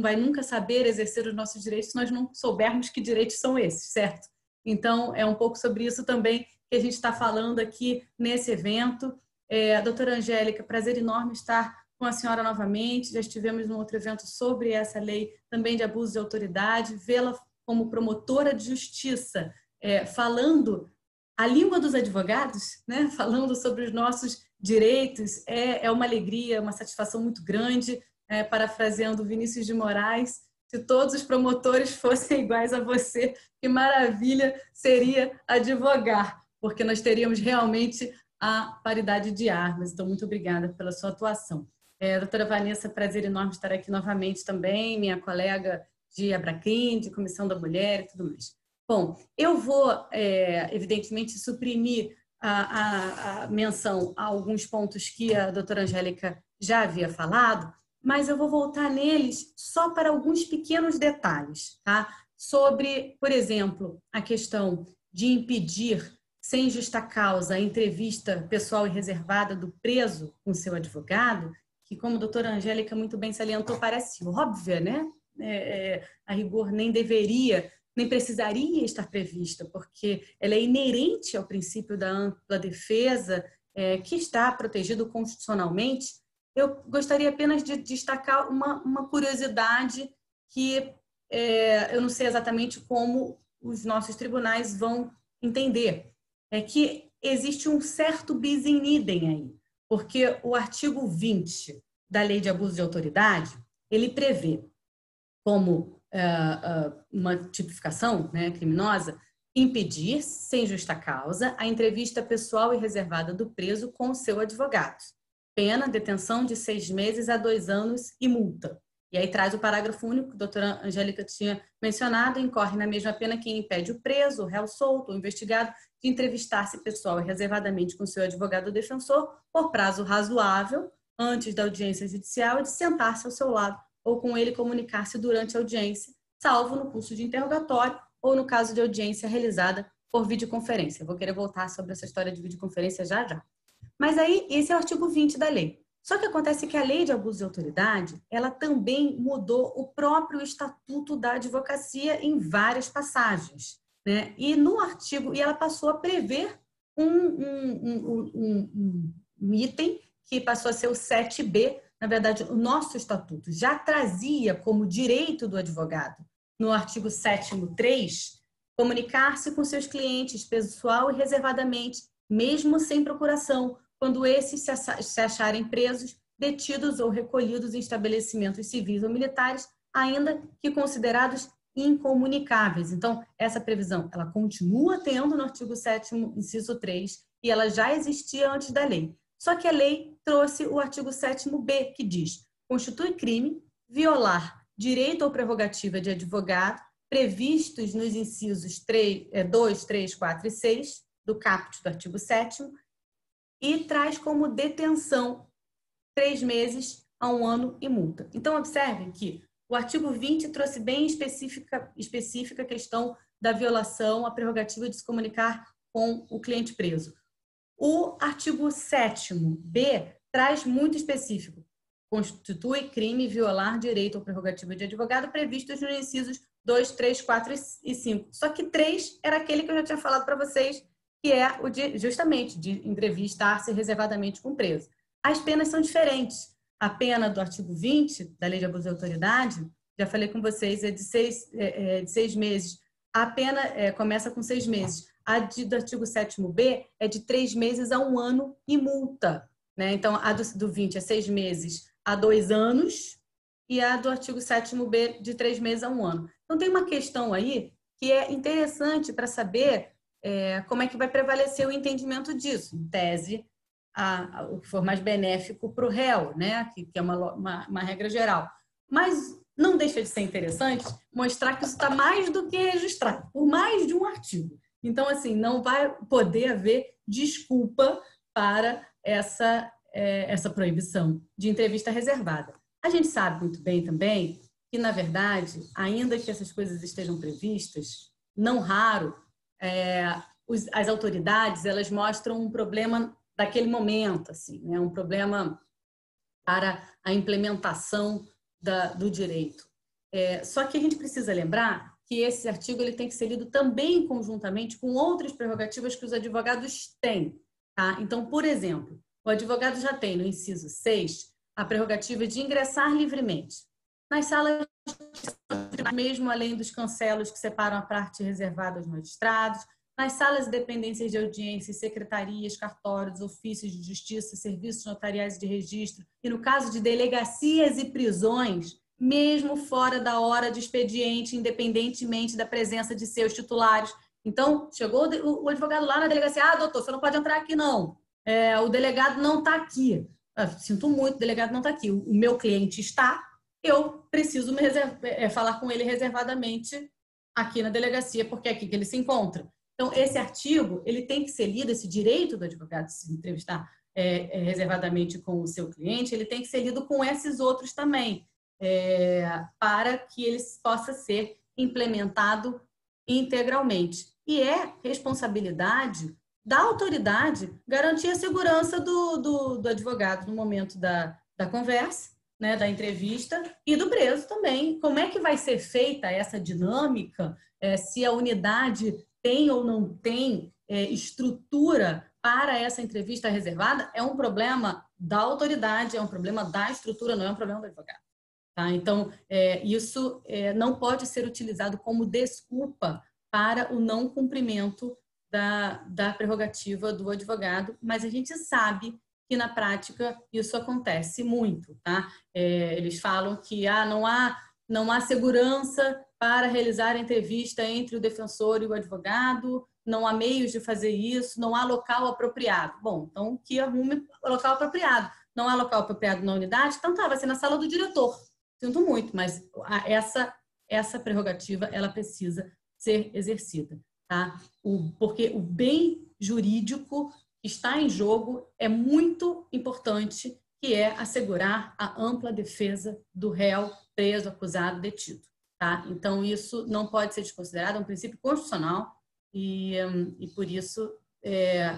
vai nunca saber exercer os nossos direitos se nós não soubermos que direitos são esses, certo? Então, é um pouco sobre isso também que a gente está falando aqui nesse evento. Doutora Angélica, prazer enorme estar com a senhora novamente. Já estivemos num outro evento sobre essa lei também de abuso de autoridade, vê-la como promotora de justiça, falando a língua dos advogados, né? Falando sobre os nossos direitos, é uma alegria, uma satisfação muito grande, parafraseando Vinícius de Moraes, se todos os promotores fossem iguais a você, que maravilha seria advogar, porque nós teríamos realmente a paridade de armas. Então, muito obrigada pela sua atuação. Doutora Vanessa, prazer enorme estar aqui novamente também, minha colega de ABRACRIM, de Comissão da Mulher e tudo mais. Bom, eu vou, evidentemente, suprimir a menção a alguns pontos que a doutora Angélica já havia falado, mas eu vou voltar neles só para alguns pequenos detalhes, tá? Sobre, por exemplo, a questão de impedir sem justa causa a entrevista pessoal e reservada do preso com seu advogado, que, como a doutora Angélica muito bem salientou, parece óbvia, né? A rigor nem deveria nem precisaria estar prevista, porque ela é inerente ao princípio da ampla defesa, que está protegido constitucionalmente. Eu gostaria apenas de destacar uma curiosidade que eu não sei exatamente como os nossos tribunais vão entender. É que existe um certo bis in idem aí, porque o artigo 20 da Lei de Abuso de Autoridade, ele prevê como uma tipificação, né, criminosa, impedir, sem justa causa, a entrevista pessoal e reservada do preso com o seu advogado. Pena, detenção de 6 meses a 2 anos e multa. E aí traz o parágrafo único que a doutora Angélica tinha mencionado: incorre na mesma pena quem impede o preso, o réu solto, o investigado, de entrevistar-se pessoal e reservadamente com seu advogado ou defensor por prazo razoável antes da audiência judicial e de sentar-se ao seu lado ou com ele comunicar-se durante a audiência, salvo no curso de interrogatório ou no caso de audiência realizada por videoconferência. Eu vou querer voltar sobre essa história de videoconferência já. Mas aí, esse é o artigo 20 da lei. Só que acontece que a Lei de Abuso de Autoridade, ela também mudou o próprio Estatuto da Advocacia em várias passagens, né? E no artigo, ela passou a prever um item que passou a ser o 7B. Na verdade, o nosso Estatuto já trazia como direito do advogado, no artigo 7º 3, comunicar-se com seus clientes pessoal e reservadamente, mesmo sem procuração, quando esses se acharem presos, detidos ou recolhidos em estabelecimentos civis ou militares, ainda que considerados incomunicáveis. Então, essa previsão, ela continua tendo no artigo 7º, inciso 3, e ela já existia antes da lei. Só que a lei trouxe o artigo 7º-B, que diz: constitui crime violar direito ou prerrogativa de advogado previstos nos incisos 2, 3, 4 e 6 do caput do artigo 7º, e traz como detenção 3 meses a 1 ano e multa. Então, observem que o artigo 20 trouxe bem específica a questão da violação à prerrogativa de se comunicar com o cliente preso. O artigo 7º-B traz muito específico: constitui crime violar direito ou prerrogativa de advogado previstos nos incisos 2, 3, 4 e 5. Só que 3 era aquele que eu já tinha falado para vocês, que é o justamente de entrevistar-se reservadamente com o preso. As penas são diferentes. A pena do artigo 20 da Lei de Abuso de Autoridade, já falei com vocês, é de 6 meses. A pena começa com 6 meses. A do artigo 7º-B é de 3 meses a 1 ano e multa, né? Então, a do 20 é 6 meses a 2 anos e a do artigo 7º-B de 3 meses a 1 ano. Então, tem uma questão aí que é interessante para saber como é que vai prevalecer o entendimento disso. Em tese, o que for mais benéfico para o réu, né? Que é uma regra geral. Mas não deixa de ser interessante mostrar que isso está mais do que registrado, por mais de um artigo. Então, assim, não vai poder haver desculpa para essa proibição de entrevista reservada. A gente sabe muito bem também que, na verdade, ainda que essas coisas estejam previstas, não raro, as autoridades, elas mostram um problema daquele momento, assim, né? Um problema para a implementação do direito. Só que a gente precisa lembrar que esse artigo ele tem que ser lido também conjuntamente com outras prerrogativas que os advogados têm. Tá? Então, por exemplo, o advogado já tem no inciso 6 a prerrogativa de ingressar livremente nas salas, mesmo além dos cancelos que separam a parte reservada aos magistrados, nas salas e dependências de audiências, secretarias, cartórios, ofícios de justiça, serviços notariais e de registro, e no caso de delegacias e prisões, mesmo fora da hora de expediente, independentemente da presença de seus titulares. Então, chegou o advogado lá na delegacia: doutor, você não pode entrar aqui, não. O delegado não está aqui. Sinto muito, o delegado não está aqui. O meu cliente está, eu preciso falar com ele reservadamente aqui na delegacia, porque é aqui que ele se encontra. Então, esse artigo, ele tem que ser lido, esse direito do advogado de se entrevistar reservadamente com o seu cliente, ele tem que ser lido com esses outros também, para que ele possa ser implementado integralmente. E é responsabilidade da autoridade garantir a segurança do advogado no momento da conversa, né, da entrevista e do preso também. Como é que vai ser feita essa dinâmica, se a unidade tem ou não tem estrutura para essa entrevista reservada, é um problema da autoridade, é um problema da estrutura, não é um problema do advogado. Tá? Então, isso não pode ser utilizado como desculpa para o não cumprimento da prerrogativa do advogado, mas a gente sabe que na prática isso acontece muito, tá? Eles falam que não há segurança para realizar a entrevista entre o defensor e o advogado, não há meios de fazer isso, não há local apropriado. Bom, então que arrume o local apropriado. Não há local apropriado na unidade, então vai ser na sala do diretor. Sinto muito, mas essa prerrogativa ela precisa ser exercida, tá? Porque o bem jurídico está em jogo é muito importante, que é assegurar a ampla defesa do réu, preso, acusado, detido. Tá? Então, isso não pode ser desconsiderado, é um princípio constitucional e por isso,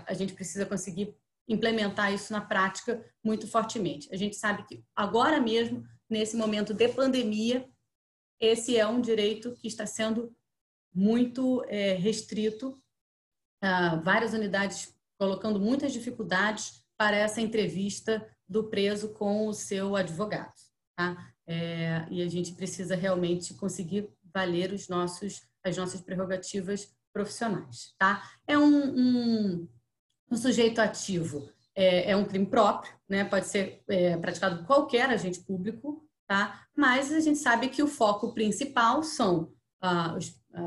a gente precisa conseguir implementar isso na prática muito fortemente. A gente sabe que agora mesmo, nesse momento de pandemia, esse é um direito que está sendo muito restrito, várias unidades colocando muitas dificuldades para essa entrevista do preso com o seu advogado. Tá? E a gente precisa realmente conseguir valer as nossas prerrogativas profissionais. Tá? Um sujeito ativo é um crime próprio, né? Pode ser praticado por qualquer agente público, tá? Mas a gente sabe que o foco principal são a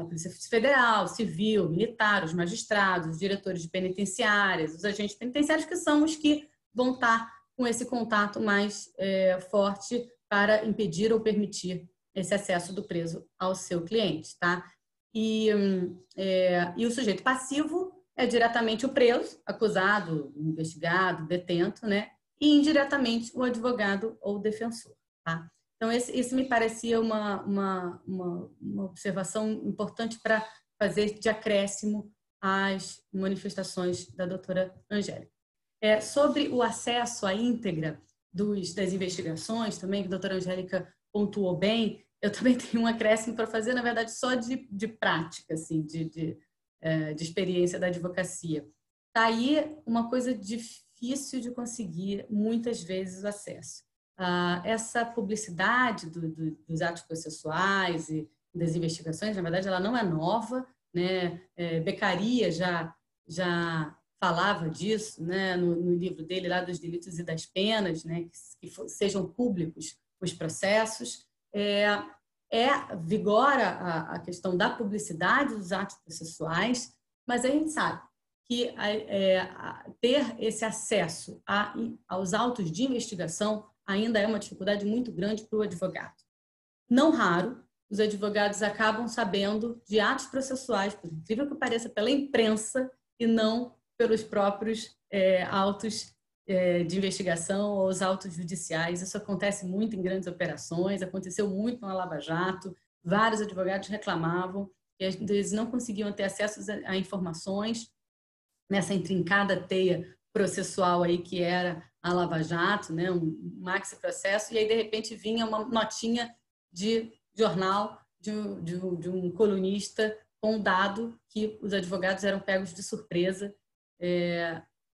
Polícia Federal, Civil, Militar, os magistrados, os diretores de penitenciárias, os agentes penitenciários, que são os que vão estar com esse contato mais forte para impedir ou permitir esse acesso do preso ao seu cliente. Tá? E o sujeito passivo é diretamente o preso, acusado, investigado, detento, né? E indiretamente o advogado ou defensor. Tá? Então, esse me parecia uma observação importante para fazer de acréscimo às manifestações da doutora Angélica. Sobre o acesso à íntegra das investigações, também, que a doutora Angélica pontuou bem, eu também tenho um acréscimo para fazer, na verdade, só de prática, assim, de experiência da advocacia. Está aí uma coisa difícil de conseguir, muitas vezes, o acesso. Essa publicidade dos atos processuais e das investigações, na verdade, ela não é nova, né? Beccaria já falava disso, né? No livro dele, lá dos delitos e das penas, né? Que sejam públicos os processos. Vigora a questão da publicidade dos atos processuais, mas a gente sabe que ter esse acesso aos autos de investigação ainda é uma dificuldade muito grande para o advogado. Não raro, os advogados acabam sabendo de atos processuais, por incrível que pareça, pela imprensa e não pelos próprios autos de investigação ou os autos judiciais. Isso acontece muito em grandes operações, aconteceu muito na Lava Jato, vários advogados reclamavam que eles não conseguiam ter acesso a informações nessa intrincada teia processual aí que era a Lava Jato, né, um maxi processo, e aí de repente vinha uma notinha de jornal de um colunista com um dado que os advogados eram pegos de surpresa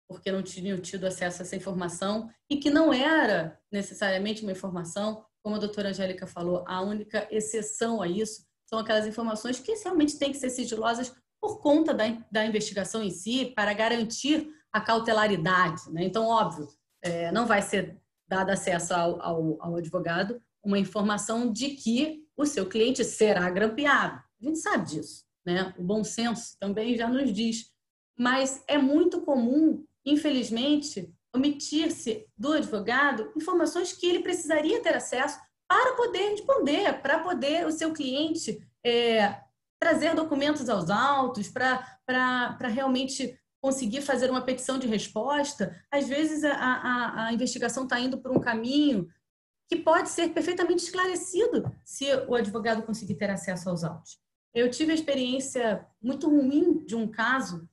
porque não tinham tido acesso a essa informação e que não era necessariamente uma informação, como a doutora Angélica falou, a única exceção a isso são aquelas informações que realmente têm que ser sigilosas por conta da investigação em si, para garantir a cautelaridade, né? Então, óbvio, não vai ser dado acesso ao advogado uma informação de que o seu cliente será grampeado. A gente sabe disso, né? O bom senso também já nos diz. Mas é muito comum, infelizmente, omitir-se do advogado informações que ele precisaria ter acesso para poder responder, para poder o seu cliente trazer documentos aos autos, para realmente conseguir fazer uma petição de resposta. Às vezes a investigação está indo por um caminho que pode ser perfeitamente esclarecido se o advogado conseguir ter acesso aos autos. Eu tive a experiência muito ruim de um caso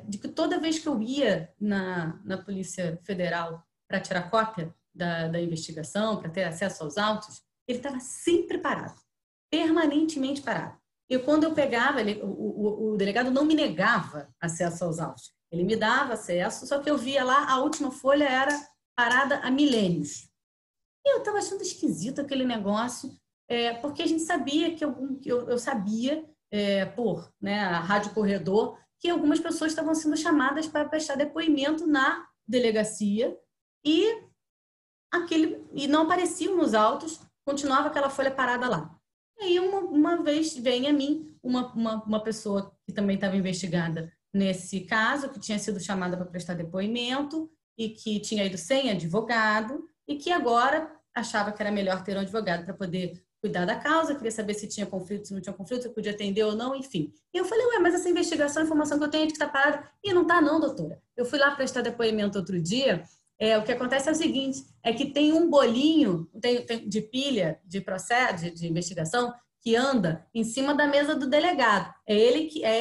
de que toda vez que eu ia na Polícia Federal para tirar cópia da investigação, para ter acesso aos autos, ele estava sempre parado, permanentemente parado. E quando eu pegava, o delegado não me negava acesso aos autos. Ele me dava acesso, só que eu via lá, a última folha era parada há milênios. E eu estava achando esquisito aquele negócio, porque a gente sabia que eu sabia, por a Rádio Corredor, que algumas pessoas estavam sendo chamadas para prestar depoimento na delegacia e não apareciam nos autos, continuava aquela folha parada lá. E aí, uma vez, vem a mim uma pessoa que também estava investigada nesse caso, que tinha sido chamada para prestar depoimento e que tinha ido sem advogado e que agora achava que era melhor ter um advogado para poder cuidar da causa, queria saber se tinha conflito, se não tinha conflito, se eu podia atender ou não, enfim. E eu falei, mas essa investigação, a informação que eu tenho é de que está parada. E não está não, doutora. Eu fui lá prestar depoimento outro dia, o que acontece é o seguinte, é que tem um bolinho de pilha de processo, de investigação, que anda em cima da mesa do delegado. É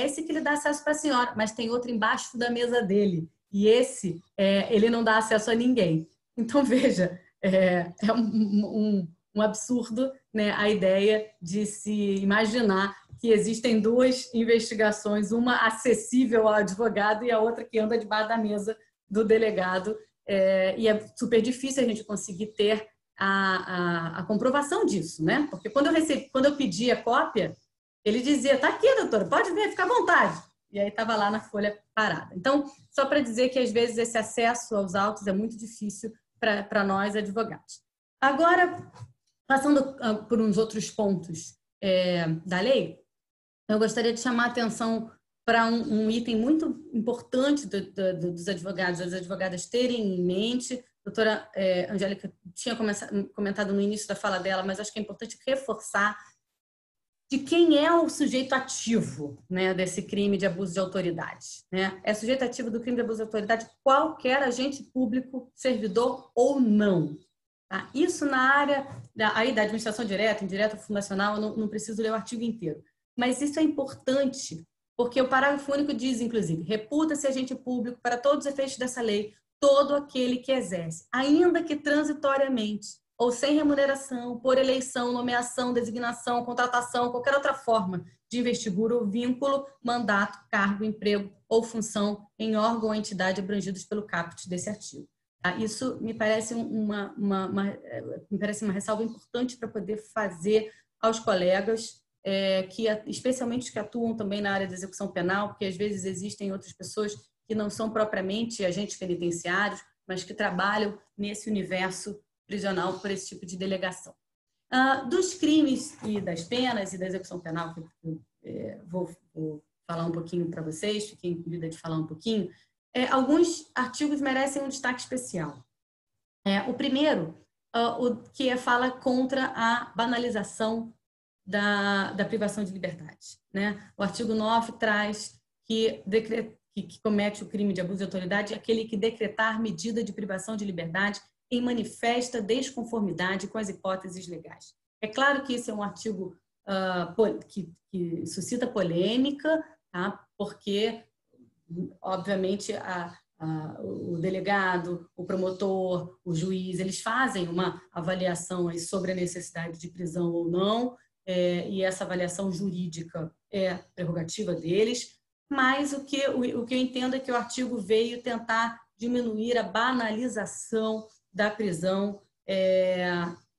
esse que ele dá acesso para a senhora, mas tem outro embaixo da mesa dele. E esse, ele não dá acesso a ninguém. Então, veja, é um absurdo, né, a ideia de se imaginar que existem duas investigações, uma acessível ao advogado e a outra que anda debaixo da mesa do delegado. E é super difícil a gente conseguir ter a comprovação disso, né? Porque quando eu pedi a cópia, ele dizia, tá aqui, doutora, pode ver, fica à vontade. E aí estava lá na folha parada. Então, só para dizer que às vezes esse acesso aos autos é muito difícil para nós, advogados. Agora, passando por uns outros pontos da lei, eu gostaria de chamar a atenção para um item muito importante dos advogados, das advogadas terem em mente. A doutora Angélica tinha comentado no início da fala dela, mas acho que é importante reforçar de quem é o sujeito ativo, né, desse crime de abuso de autoridade. Né? É sujeito ativo do crime de abuso de autoridade qualquer agente público, servidor ou não. Tá? Isso na área da administração direta, indireta, fundacional, eu não preciso ler o artigo inteiro. Mas isso é importante, porque o parágrafo único diz, inclusive, reputa-se agente público para todos os efeitos dessa lei, todo aquele que exerce, ainda que transitoriamente, ou sem remuneração, por eleição, nomeação, designação, contratação, qualquer outra forma de investidura ou vínculo, mandato, cargo, emprego ou função em órgão ou entidade abrangidos pelo caput desse artigo. Tá? Isso me parece uma ressalva importante para poder fazer aos colegas, especialmente os que atuam também na área da execução penal, porque às vezes existem outras pessoas que não são propriamente agentes penitenciários, mas que trabalham nesse universo prisional por esse tipo de delegação. Dos crimes e das penas e da execução penal, que eu vou falar um pouquinho para vocês, fiquei incumbida de falar um pouquinho, alguns artigos merecem um destaque especial. O primeiro, que fala contra a banalização da privação de liberdade. Né? O artigo 9 traz que comete o crime de abuso de autoridade aquele que decretar medida de privação de liberdade em manifesta desconformidade com as hipóteses legais. É claro que esse é um artigo que suscita polêmica, tá? Porque, obviamente, o delegado, o promotor, o juiz, eles fazem uma avaliação aí sobre a necessidade de prisão ou não, e essa avaliação jurídica é prerrogativa deles, mas o que eu entendo é que o artigo veio tentar diminuir a banalização da prisão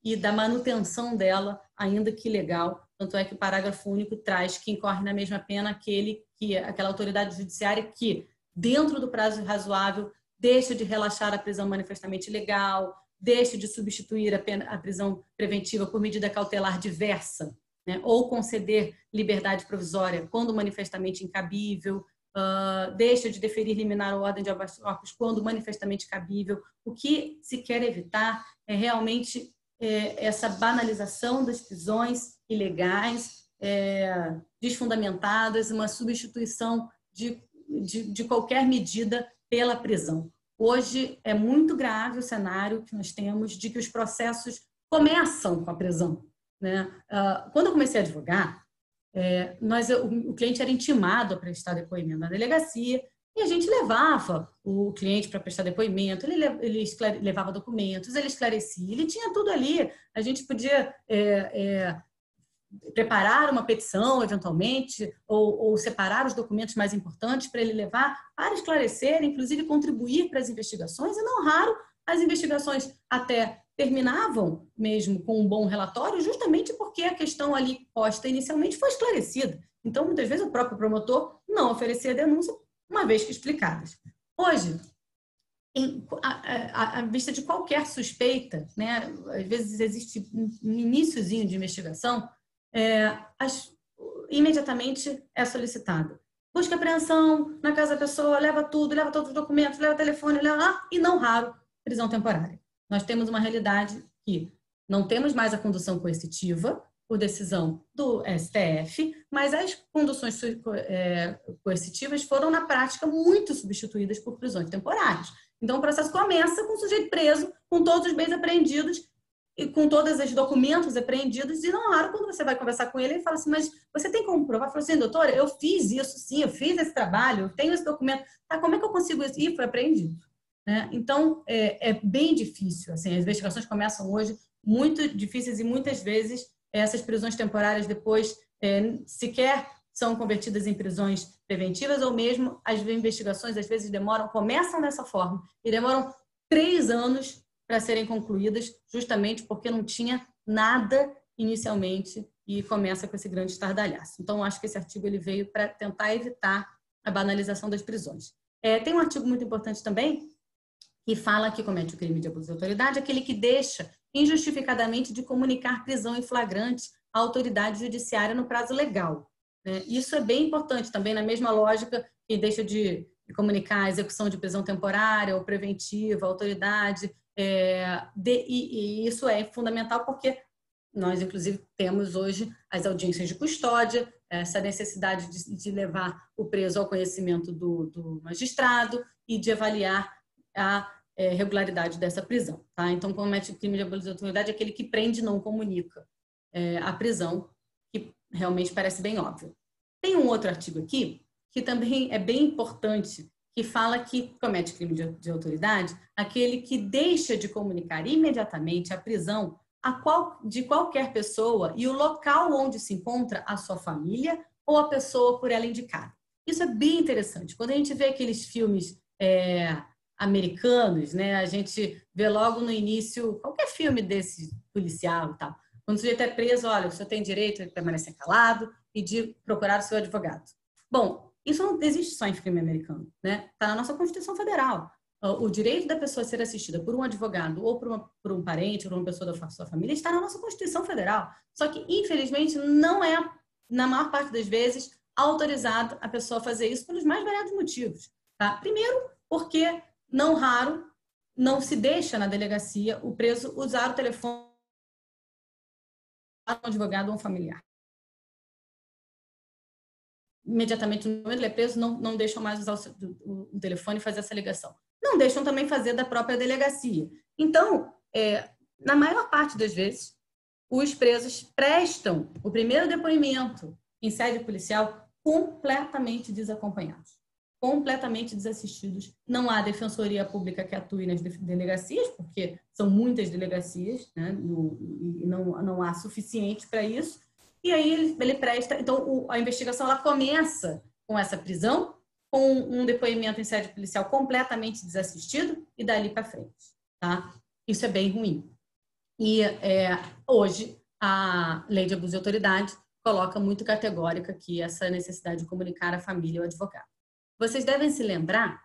e da manutenção dela, ainda que legal. Tanto é que o parágrafo único traz que incorre na mesma pena aquela autoridade judiciária que, dentro do prazo razoável, deixa de relaxar a prisão manifestamente ilegal, deixa de substituir a prisão preventiva por medida cautelar diversa, né, ou conceder liberdade provisória quando manifestamente incabível, deixa de deferir liminar ou ordem de habeas corpus quando manifestamente cabível. O que se quer evitar é realmente essa banalização das prisões ilegais, desfundamentadas, uma substituição de qualquer medida pela prisão. Hoje é muito grave o cenário que nós temos de que os processos começam com a prisão. Né? Quando eu comecei a advogar, o cliente era intimado a prestar depoimento na delegacia E a gente levava o cliente para prestar depoimento, ele levava documentos, ele esclarecia, ele tinha tudo ali. A gente podia preparar uma petição, eventualmente, ou separar os documentos mais importantes para ele levar para esclarecer, inclusive contribuir para as investigações, e não raro as investigações até terminavam mesmo com um bom relatório, justamente porque a questão ali posta inicialmente foi esclarecida. Então, muitas vezes, o próprio promotor não oferecia denúncia, uma vez que explicadas. Hoje, à vista de qualquer suspeita, né, às vezes existe um iniciozinho de investigação, imediatamente é solicitado. Busca e apreensão na casa da pessoa, leva tudo, leva todos os documentos, leva telefone, leva lá, e não raro, prisão temporária. Nós temos uma realidade que não temos mais a condução coercitiva, por decisão do STF, mas as conduções coercitivas foram, na prática, muito substituídas por prisões temporárias. Então, o processo começa com o sujeito preso, com todos os bens apreendidos, e com todos os documentos apreendidos, e não raro, quando você vai conversar com ele, ele fala assim, mas você tem como provar? Fala assim, doutora, eu fiz isso sim, eu fiz esse trabalho, eu tenho esse documento. Tá, como é que eu consigo isso? E foi apreendido. Né? Então, é bem difícil. Assim, as investigações começam hoje muito difíceis e muitas vezes essas prisões temporárias depois sequer são convertidas em prisões preventivas, ou mesmo as investigações às vezes começam dessa forma e demoram 3 anos para serem concluídas, justamente porque não tinha nada inicialmente e começa com esse grande estardalhaço. Então, acho que esse artigo ele veio para tentar evitar a banalização das prisões. Tem um artigo muito importante também que fala que comete o crime de abuso de autoridade aquele que deixa injustificadamente de comunicar prisão em flagrante à autoridade judiciária no prazo legal. Isso é bem importante também, na mesma lógica que deixa de comunicar a execução de prisão temporária ou preventiva à autoridade, e isso é fundamental porque nós, inclusive, temos hoje as audiências de custódia, essa necessidade de levar o preso ao conhecimento do magistrado e de avaliar a regularidade dessa prisão. Tá? Então, comete o crime de abuso de autoridade é aquele que prende e não comunica a prisão, que realmente parece bem óbvio. Tem um outro artigo aqui, que também é bem importante, que fala que comete crime de autoridade aquele que deixa de comunicar imediatamente a prisão de qualquer pessoa e o local onde se encontra a sua família ou a pessoa por ela indicada. Isso é bem interessante. Quando a gente vê aqueles filmes americanos, né, a gente vê logo no início, qualquer filme desse policial e tal, quando o sujeito é preso, olha, o senhor tem direito de permanecer calado e de procurar o seu advogado. Bom, isso não existe só em filme americano, né? Está na nossa Constituição Federal. O direito da pessoa ser assistida por um advogado ou por um parente ou por uma pessoa da sua família está na nossa Constituição Federal. Só que, infelizmente, não é, na maior parte das vezes, autorizado a pessoa a fazer isso pelos mais variados motivos. Tá? Primeiro, porque, não raro, não se deixa na delegacia o preso usar o telefone de um advogado ou um familiar. Imediatamente, no momento que ele é preso, não deixam mais usar o telefone e fazer essa ligação. Não deixam também fazer da própria delegacia. Então, na maior parte das vezes, os presos prestam o primeiro depoimento em sede policial completamente desacompanhados, completamente desassistidos. Não há defensoria pública que atue nas delegacias, porque são muitas delegacias, né? E não há suficiente para isso. E aí ele presta... Então, a investigação ela começa com essa prisão, com um depoimento em sede policial completamente desassistido e dali para frente. Tá? Isso é bem ruim. E hoje, a lei de abuso de autoridade coloca muito categórica aqui essa necessidade de comunicar a família e o advogado. Vocês devem se lembrar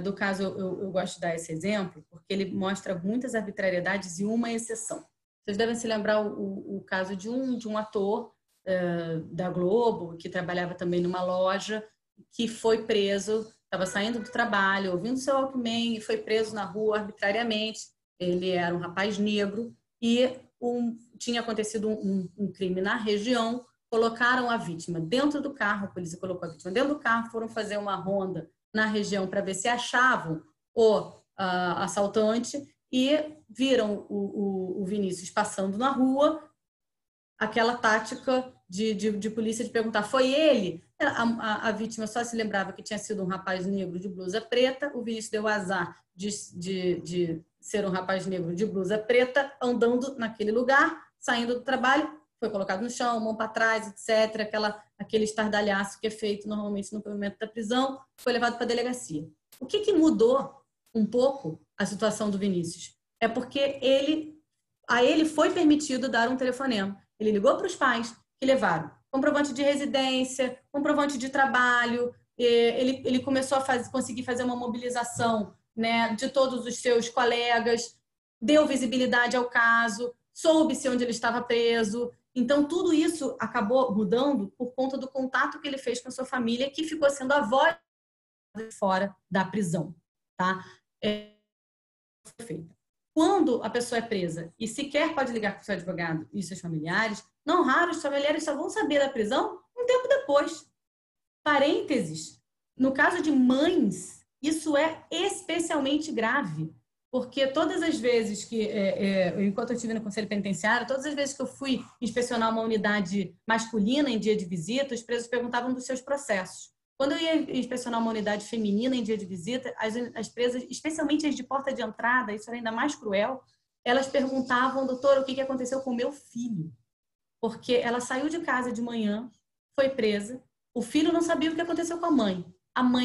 do caso, eu gosto de dar esse exemplo, porque ele mostra muitas arbitrariedades e uma exceção. Vocês devem se lembrar o caso de um ator da Globo, que trabalhava também numa loja, que foi preso, estava saindo do trabalho, ouvindo seu Walkman, e foi preso na rua arbitrariamente. Ele era um rapaz negro e tinha acontecido um crime na região. Colocaram a vítima dentro do carro, a polícia colocou a vítima dentro do carro, foram fazer uma ronda na região para ver se achavam o assaltante e viram o Vinícius passando na rua, aquela tática de polícia de perguntar, foi ele? A vítima só se lembrava que tinha sido um rapaz negro de blusa preta, o Vinícius deu azar de ser um rapaz negro de blusa preta, andando naquele lugar, saindo do trabalho, foi colocado no chão, mão para trás, etc. Aquele estardalhaço que é feito normalmente no momento da prisão, foi levado para a delegacia. O que mudou um pouco a situação do Vinícius? É porque a ele foi permitido dar um telefonema. Ele ligou para os pais, que levaram comprovante de residência, comprovante de trabalho, ele começou a conseguir fazer uma mobilização, né, de todos os seus colegas, deu visibilidade ao caso, soube-se onde ele estava preso. Então, tudo isso acabou mudando por conta do contato que ele fez com a sua família, que ficou sendo a voz fora da prisão. Tá? Quando a pessoa é presa e sequer pode ligar para o seu advogado e seus familiares, não raro os familiares só vão saber da prisão um tempo depois. Parênteses, no caso de mães, isso é especialmente grave, porque todas as vezes que, enquanto eu estive no Conselho Penitenciário, todas as vezes que eu fui inspecionar uma unidade masculina em dia de visita, os presos perguntavam dos seus processos. Quando eu ia inspecionar uma unidade feminina em dia de visita, as presas, especialmente as de porta de entrada, isso era ainda mais cruel, elas perguntavam, doutor, o que aconteceu com o meu filho? Porque ela saiu de casa de manhã, foi presa, o filho não sabia o que aconteceu com a mãe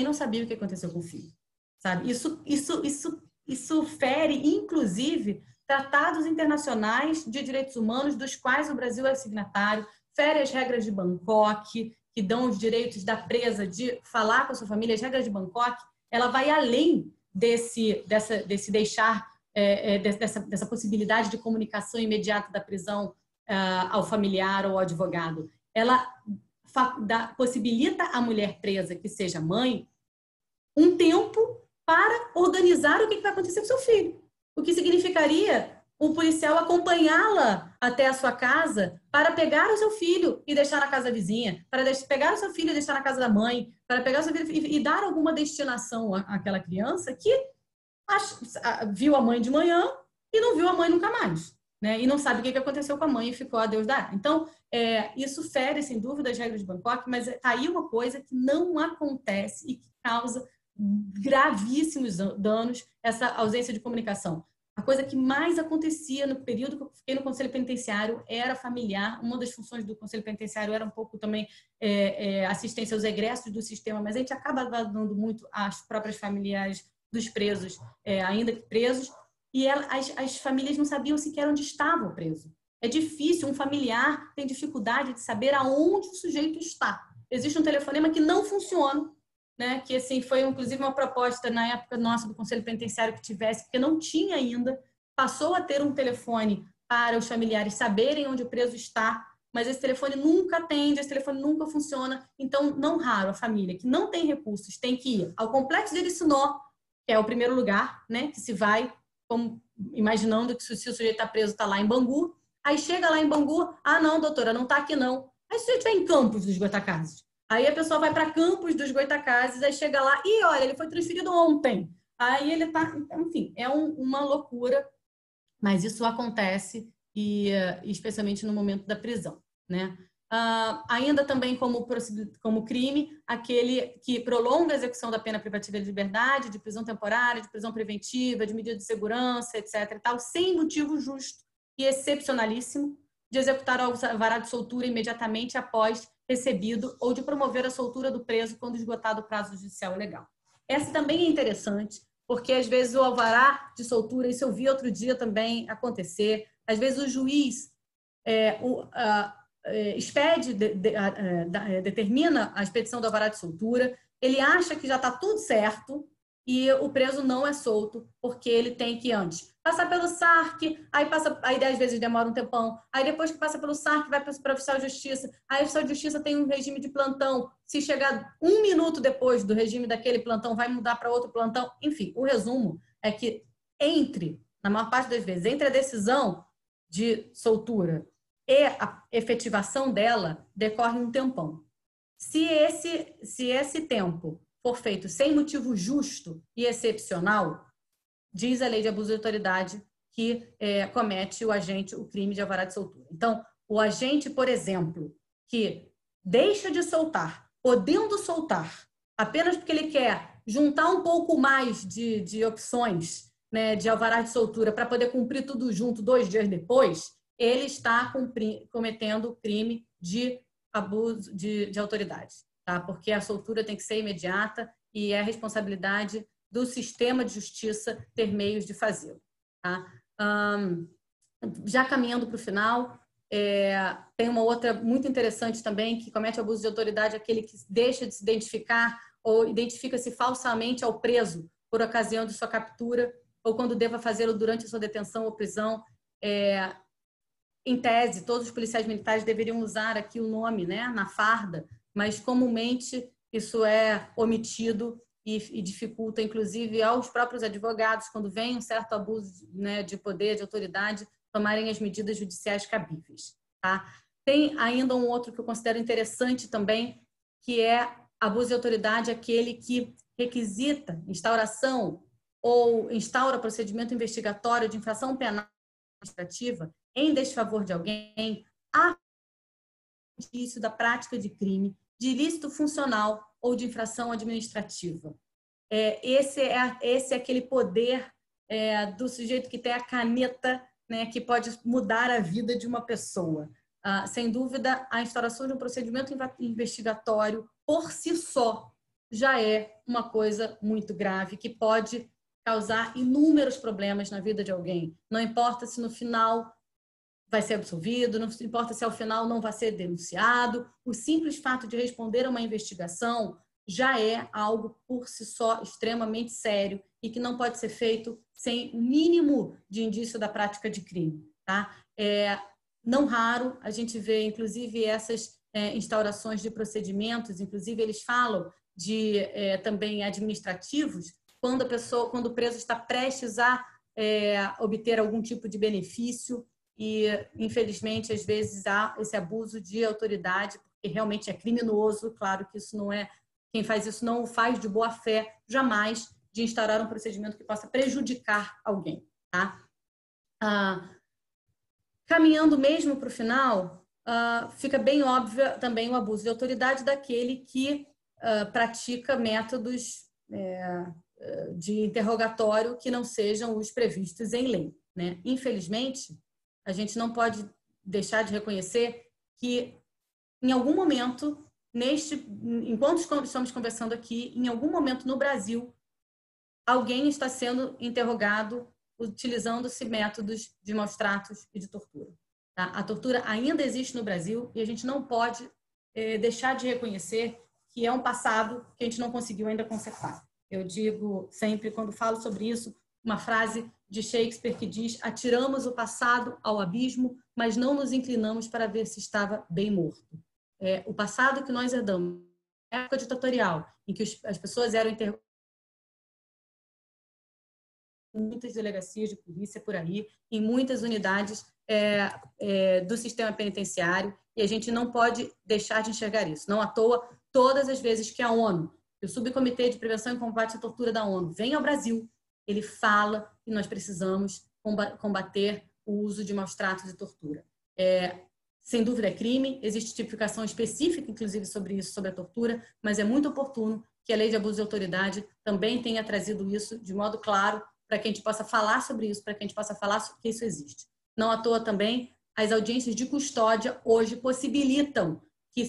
não sabia o que aconteceu com o filho. Sabe? Isso fere, inclusive, tratados internacionais de direitos humanos, dos quais o Brasil é signatário, fere as regras de Bangkok, que dão os direitos da presa de falar com a sua família. As regras de Bangkok, ela vai além dessa possibilidade de comunicação imediata da prisão ao familiar ou ao advogado. Ela possibilita à mulher presa que seja mãe um tempo para organizar o que vai acontecer com seu filho. O que significaria o policial acompanhá-la até a sua casa para pegar o seu filho e deixar na casa vizinha, para pegar o seu filho e deixar na casa da mãe, para pegar o seu filho e dar alguma destinação àquela criança que viu a mãe de manhã e não viu a mãe nunca mais, né? E não sabe o que aconteceu com a mãe e ficou a Deus dará. Então, isso fere, sem dúvida, as regras de Bangkok, mas está aí uma coisa que não acontece e que causa gravíssimos danos, essa ausência de comunicação. A coisa que mais acontecia no período que eu fiquei no Conselho Penitenciário era familiar. Uma das funções do Conselho Penitenciário era um pouco também assistência aos egressos do sistema, mas a gente acaba dando muito às próprias familiares dos presos, ainda que presos, e as famílias não sabiam sequer onde estava o preso. É difícil, um familiar tem dificuldade de saber aonde o sujeito está. Existe um telefonema que não funciona, né, que assim, foi inclusive uma proposta na época nossa do Conselho Penitenciário que tivesse, porque não tinha ainda, passou a ter um telefone para os familiares saberem onde o preso está, mas esse telefone nunca atende, esse telefone nunca funciona. Então, não raro, a família que não tem recursos tem que ir ao Complexo de Ericinó, que é o primeiro lugar, né, que se vai, imaginando que se o sujeito está preso, está lá em Bangu, aí chega lá em Bangu, não, doutora, não está aqui não. Aí se o sujeito vai em Campos dos Goitacazes, aí a pessoa vai para Campos dos Goitacazes, aí chega lá e olha, ele foi transferido ontem. Aí ele tá, enfim, é uma loucura, mas isso acontece e especialmente no momento da prisão, né? Ainda também como crime, aquele que prolonga a execução da pena privativa de liberdade, de prisão temporária, de prisão preventiva, de medida de segurança, etc. e tal, sem motivo justo e excepcionalíssimo de executar o alvará de soltura imediatamente após recebido ou de promover a soltura do preso quando esgotado o prazo judicial legal. Essa também é interessante, porque às vezes o alvará de soltura, isso eu vi outro dia também acontecer, às vezes o juiz determina a expedição do alvará de soltura, ele acha que já está tudo certo e o preso não é solto, porque ele tem que antes passar pelo SARC, aí 10 vezes demora um tempão, aí depois que passa pelo SARC vai para o oficial de justiça, aí o oficial de justiça tem um regime de plantão, se chegar 1 minuto depois do regime daquele plantão, vai mudar para outro plantão, enfim, o resumo é que na maior parte das vezes, entre a decisão de soltura e a efetivação dela, decorre um tempão. Se esse tempo for feito sem motivo justo e excepcional, diz a lei de abuso de autoridade que comete o agente o crime de alvará de soltura. Então, O agente, por exemplo, que deixa de soltar, podendo soltar, apenas porque ele quer juntar um pouco mais de opções, né, de alvará de soltura para poder cumprir tudo junto 2 dias depois, ele está cometendo crime de abuso de autoridade, tá? Porque a soltura tem que ser imediata e é responsabilidade do sistema de justiça ter meios de fazê-lo, tá? Já caminhando para o final, tem uma outra muito interessante também, que comete abuso de autoridade, aquele que deixa de se identificar ou identifica-se falsamente ao preso por ocasião de sua captura ou quando deva fazê-lo durante a sua detenção ou prisão. Em tese, todos os policiais militares deveriam usar aqui o nome, né, na farda, mas comumente isso é omitido e dificulta, inclusive, aos próprios advogados, quando vem um certo abuso, né, de poder, de autoridade, tomarem as medidas judiciais cabíveis. Tá? Tem ainda um outro que eu considero interessante também, que é abuso de autoridade, aquele que requisita instauração ou instaura procedimento investigatório de infração penal administrativa em desfavor de alguém, a indício da prática de crime, de ilícito funcional ou de infração administrativa. Esse é aquele poder do sujeito que tem a caneta, né, que pode mudar a vida de uma pessoa. Sem dúvida, a instauração de um procedimento investigatório, por si só, já é uma coisa muito grave, que pode causar inúmeros problemas na vida de alguém. Não importa se no final vai ser absolvido, não importa se ao final não vai ser denunciado, o simples fato de responder a uma investigação já é algo por si só extremamente sério e que não pode ser feito sem o mínimo de indício da prática de crime. Tá? Não raro a gente vê, inclusive, essas instaurações de procedimentos, inclusive eles falam de também administrativos, quando o preso está prestes a obter algum tipo de benefício e, infelizmente, às vezes há esse abuso de autoridade, porque realmente é criminoso. Claro que isso não é, quem faz isso não o faz de boa fé, jamais, de instaurar um procedimento que possa prejudicar alguém. Tá? Caminhando mesmo para o final, fica bem óbvio também o abuso de autoridade daquele que pratica métodos de interrogatório que não sejam os previstos em lei. Né? Infelizmente, a gente não pode deixar de reconhecer que, em algum momento, enquanto estamos conversando aqui, em algum momento no Brasil, alguém está sendo interrogado utilizando-se métodos de maus-tratos e de tortura. Tá? A tortura ainda existe no Brasil e a gente não pode deixar de reconhecer que é um passado que a gente não conseguiu ainda consertar. Eu digo sempre, quando falo sobre isso, uma frase de Shakespeare que diz: atiramos o passado ao abismo, mas não nos inclinamos para ver se estava bem morto. O passado que nós herdamos, na época ditatorial, em que as pessoas eram interrogadas, muitas delegacias de polícia por aí, em muitas unidades do sistema penitenciário, e a gente não pode deixar de enxergar isso. Não à toa, todas as vezes que a ONU, o Subcomitê de Prevenção e Combate à Tortura da ONU, vem ao Brasil, ele fala que nós precisamos combater o uso de maus-tratos e tortura. Sem dúvida é crime, existe tipificação específica, inclusive, sobre isso, sobre a tortura, mas é muito oportuno que a Lei de Abuso de Autoridade também tenha trazido isso de modo claro, para que a gente possa falar sobre isso, para que a gente possa falar que isso existe. Não à toa também, as audiências de custódia hoje possibilitam que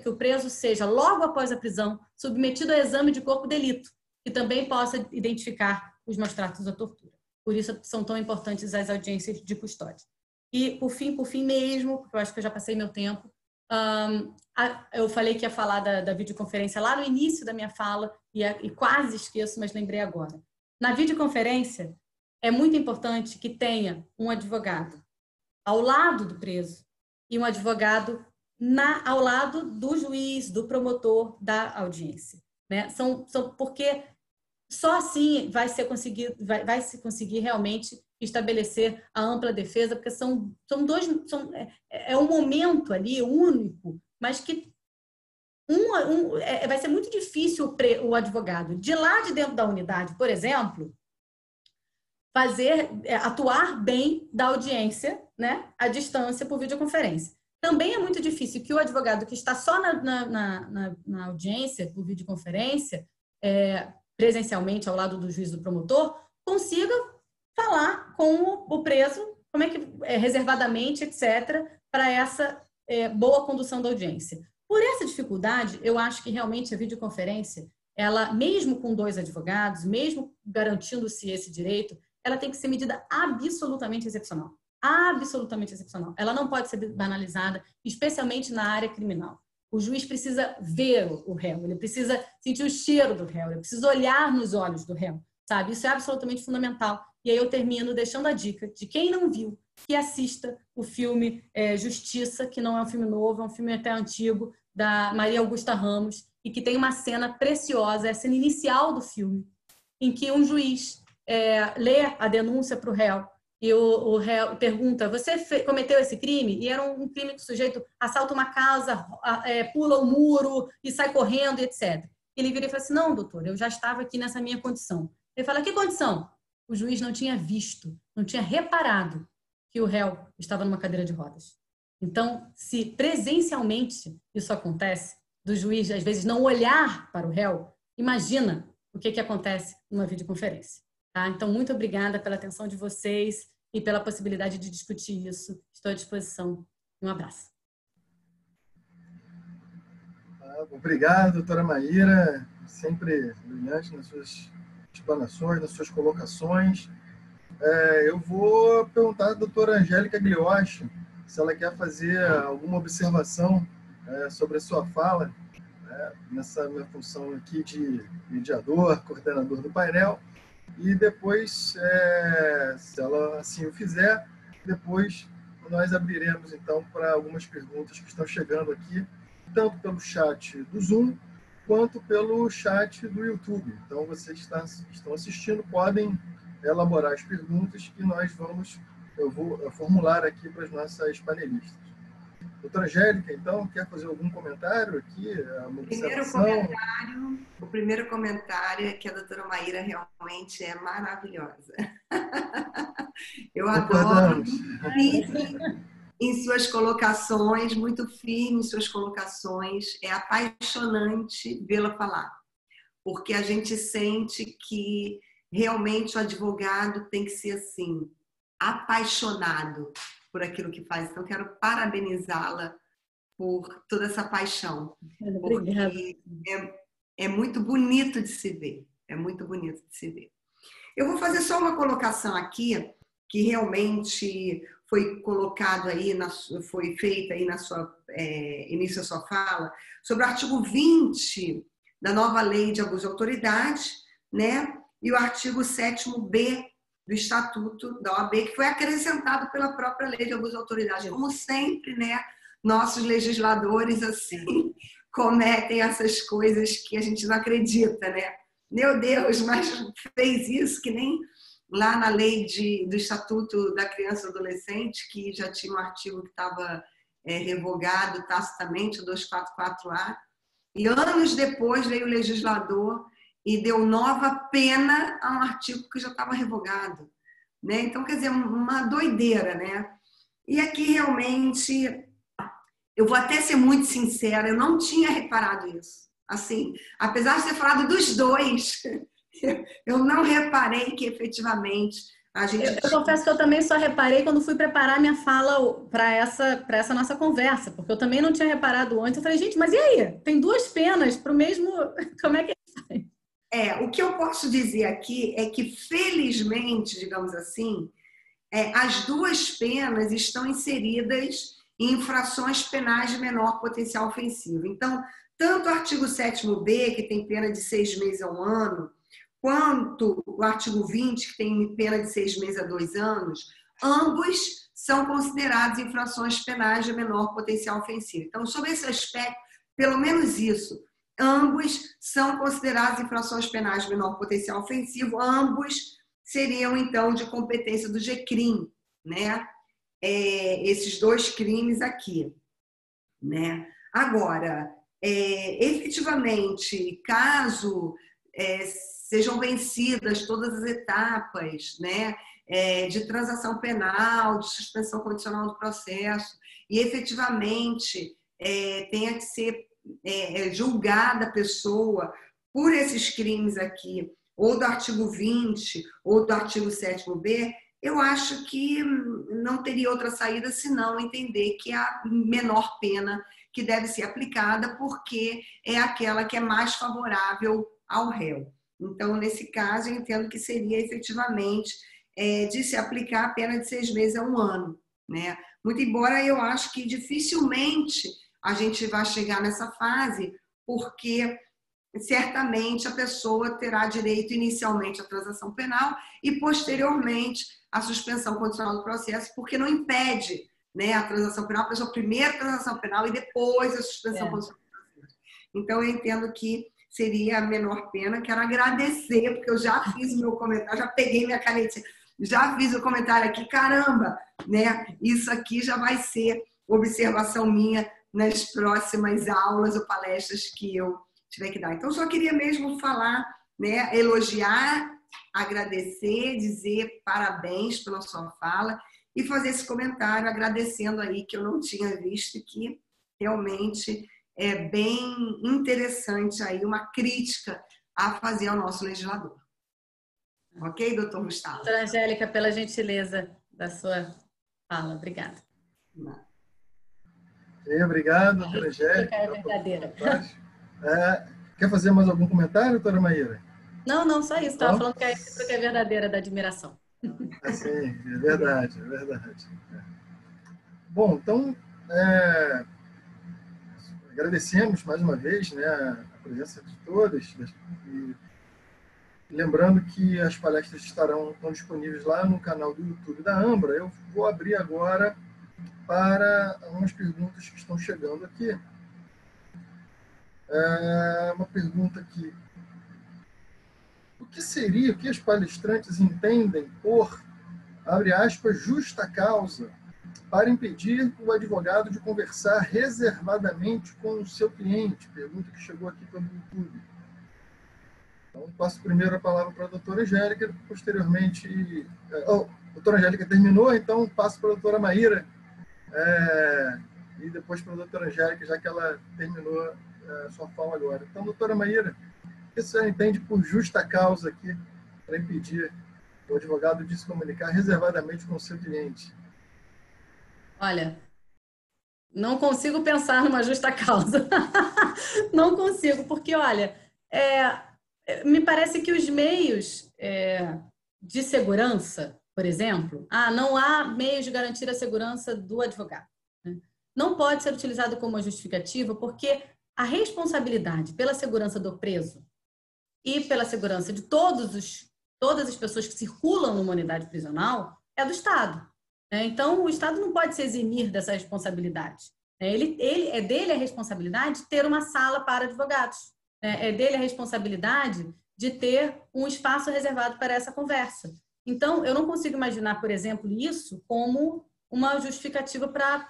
o preso seja, logo após a prisão, submetido ao exame de corpo de delito, e também possa identificar os maus-tratos da tortura. Por isso são tão importantes as audiências de custódia. E, por fim mesmo, porque eu acho que eu já passei meu tempo, eu falei que ia falar da videoconferência lá no início da minha fala, e quase esqueço, mas lembrei agora. Na videoconferência, é muito importante que tenha um advogado ao lado do preso e um advogado ao lado do juiz, do promotor da audiência. Né? Porque só assim vai se conseguir realmente estabelecer a ampla defesa, porque é um momento ali único, mas que vai ser muito difícil o advogado, de lá de dentro da unidade, por exemplo, atuar bem da audiência, né, à distância por videoconferência. também é muito difícil que o advogado que está só na audiência, por videoconferência, presencialmente ao lado do juiz do promotor, consiga falar com o preso, como é que reservadamente, etc., para essa boa condução da audiência. Por essa dificuldade, eu acho que realmente a videoconferência, ela, mesmo com 2 advogados, mesmo garantindo-se esse direito, ela tem que ser medida absolutamente excepcional. Absolutamente excepcional. Ela não pode ser banalizada, especialmente na área criminal. O juiz precisa ver o réu, ele precisa sentir o cheiro do réu, ele precisa olhar nos olhos do réu, sabe? Isso é absolutamente fundamental. E aí eu termino deixando a dica de quem não viu, que assista o filme Justiça, que não é um filme novo, é um filme até antigo, da Maria Augusta Ramos, e que tem uma cena preciosa, é a cena inicial do filme, em que um juiz lê a denúncia para o réu, e o réu pergunta, você cometeu esse crime? E era um crime que o sujeito assalta uma casa, pula o muro e sai correndo, etc. Ele vira e fala assim, não, doutor, eu já estava aqui nessa minha condição. Ele fala, que condição? O juiz não tinha visto, não tinha reparado que o réu estava numa cadeira de rodas. Então, se presencialmente isso acontece, do juiz, às vezes, não olhar para o réu, imagina o que acontece numa videoconferência. Tá? Então, muito obrigada pela atenção de vocês e pela possibilidade de discutir isso. Estou à disposição. Um abraço. Obrigado, doutora Maíra, sempre brilhante nas suas explanações, nas suas colocações. Eu vou perguntar à doutora Angélica Gliotti se ela quer fazer alguma observação sobre a sua fala, nessa minha função aqui de mediador, coordenador do painel, e depois, se ela assim o fizer, depois nós abriremos, então, para algumas perguntas que estão chegando aqui, tanto pelo chat do Zoom, quanto pelo chat do YouTube. Então, vocês que estão assistindo podem elaborar as perguntas que eu vou formular aqui para as nossas panelistas. Doutora Angélica, então, quer fazer algum comentário aqui? O primeiro comentário é que a doutora Maíra realmente é maravilhosa. Eu adoro em suas colocações, muito firme em suas colocações. É apaixonante vê-la falar, porque a gente sente que realmente o advogado tem que ser assim, apaixonado por aquilo que faz. Então, quero parabenizá-la por toda essa paixão. Obrigada. Porque é muito bonito de se ver. É muito bonito de se ver. Eu vou fazer só uma colocação aqui, que realmente foi colocado aí, foi feita aí na sua início da sua fala, sobre o artigo 20 da nova lei de abuso de autoridade, né? E o artigo 7º-B do Estatuto da OAB, que foi acrescentado pela própria lei de abuso de autoridade. Como sempre, né? Nossos legisladores, assim, cometem essas coisas que a gente não acredita, né? Meu Deus, mas fez isso que nem lá na lei do Estatuto da Criança e do Adolescente, que já tinha um artigo que estava revogado tacitamente, o 244A, e anos depois veio o legislador e deu nova pena a um artigo que já estava revogado, né? Então, quer dizer, uma doideira, né? E aqui, realmente, eu vou até ser muito sincera, eu não tinha reparado isso. Assim, apesar de ter falado dos dois, eu não reparei que, efetivamente, a gente... Eu confesso que eu também só reparei quando fui preparar minha fala para essa nossa conversa, porque eu também não tinha reparado antes. Eu falei, gente, mas e aí? Tem 2 penas para o mesmo... Como é que faz? O que eu posso dizer aqui é que, felizmente, digamos assim, as 2 penas estão inseridas em infrações penais de menor potencial ofensivo. Então, tanto o artigo 7º-B, que tem pena de 6 meses a 1 ano, quanto o artigo 20, que tem pena de 6 meses a 2 anos, ambos são considerados infrações penais de menor potencial ofensivo. Então, sobre esse aspecto, pelo menos isso, ambos são considerados infrações penais de menor potencial ofensivo, ambos seriam, então, de competência do GCRIM, né? Esses 2 crimes aqui, né? Agora, efetivamente, caso sejam vencidas todas as etapas, né, de transação penal, de suspensão condicional do processo, e efetivamente tenha que ser julgada a pessoa por esses crimes aqui, ou do artigo 20, ou do artigo 7º-B, eu acho que não teria outra saída senão entender que é a menor pena que deve ser aplicada, porque é aquela que é mais favorável ao réu. Então, nesse caso, eu entendo que seria efetivamente de se aplicar a pena de 6 meses a 1 ano, né? Muito embora eu acho que dificilmente a gente vai chegar nessa fase, porque certamente a pessoa terá direito inicialmente à transação penal e posteriormente à suspensão condicional do processo, porque não impede, né, a transação penal, a pessoa primeiro a transação penal e depois a suspensão condicional do processo. Então eu entendo que seria a menor pena. Quero agradecer, porque eu já fiz meu comentário, já peguei minha canetinha, já fiz o comentário aqui, caramba, né? Isso aqui já vai ser observação minha nas próximas aulas ou palestras que eu tiver que dar. Então, só queria mesmo falar, né, elogiar, agradecer, dizer parabéns pela sua fala e fazer esse comentário agradecendo aí que eu não tinha visto, que realmente é bem interessante aí uma crítica a fazer ao nosso legislador. Ok, doutor Gustavo? Doutora Angélica, pela gentileza da sua fala. Obrigada. Obrigado, doutora Angélica. É verdadeira. Quer fazer mais algum comentário, doutora Maíra? Não, só isso. Estava falando que é verdadeira da admiração. Sim, é verdade, é verdade. Bom, então, agradecemos mais uma vez, né, a presença de todos. E lembrando que as palestras estão disponíveis lá no canal do YouTube da Ambra. Eu vou abrir agora para algumas perguntas que estão chegando aqui. Uma pergunta aqui. O que as palestrantes entendem por, abre aspas, justa causa para impedir o advogado de conversar reservadamente com o seu cliente? Pergunta que chegou aqui pelo YouTube. Então, passo primeiro a palavra para a doutora Angélica, posteriormente... a doutora Angélica terminou, então passo para a doutora Maíra e depois para a doutora Angélica, já que ela terminou a sua fala agora. Então, doutora Maíra, o que você entende por justa causa aqui para impedir o advogado de se comunicar reservadamente com o seu cliente? Olha, não consigo pensar numa justa causa. Não consigo, porque, olha, me parece que os meios de segurança, por exemplo, não há meios de garantir a segurança do advogado, né? Não pode ser utilizado como uma justificativa, porque a responsabilidade pela segurança do preso e pela segurança de todas as pessoas que circulam numa unidade prisional é do Estado. Então, o Estado não pode se eximir dessa responsabilidade. É dele a responsabilidade de ter uma sala para advogados. É dele a responsabilidade de ter um espaço reservado para essa conversa. Então, eu não consigo imaginar, por exemplo, isso como uma justificativa para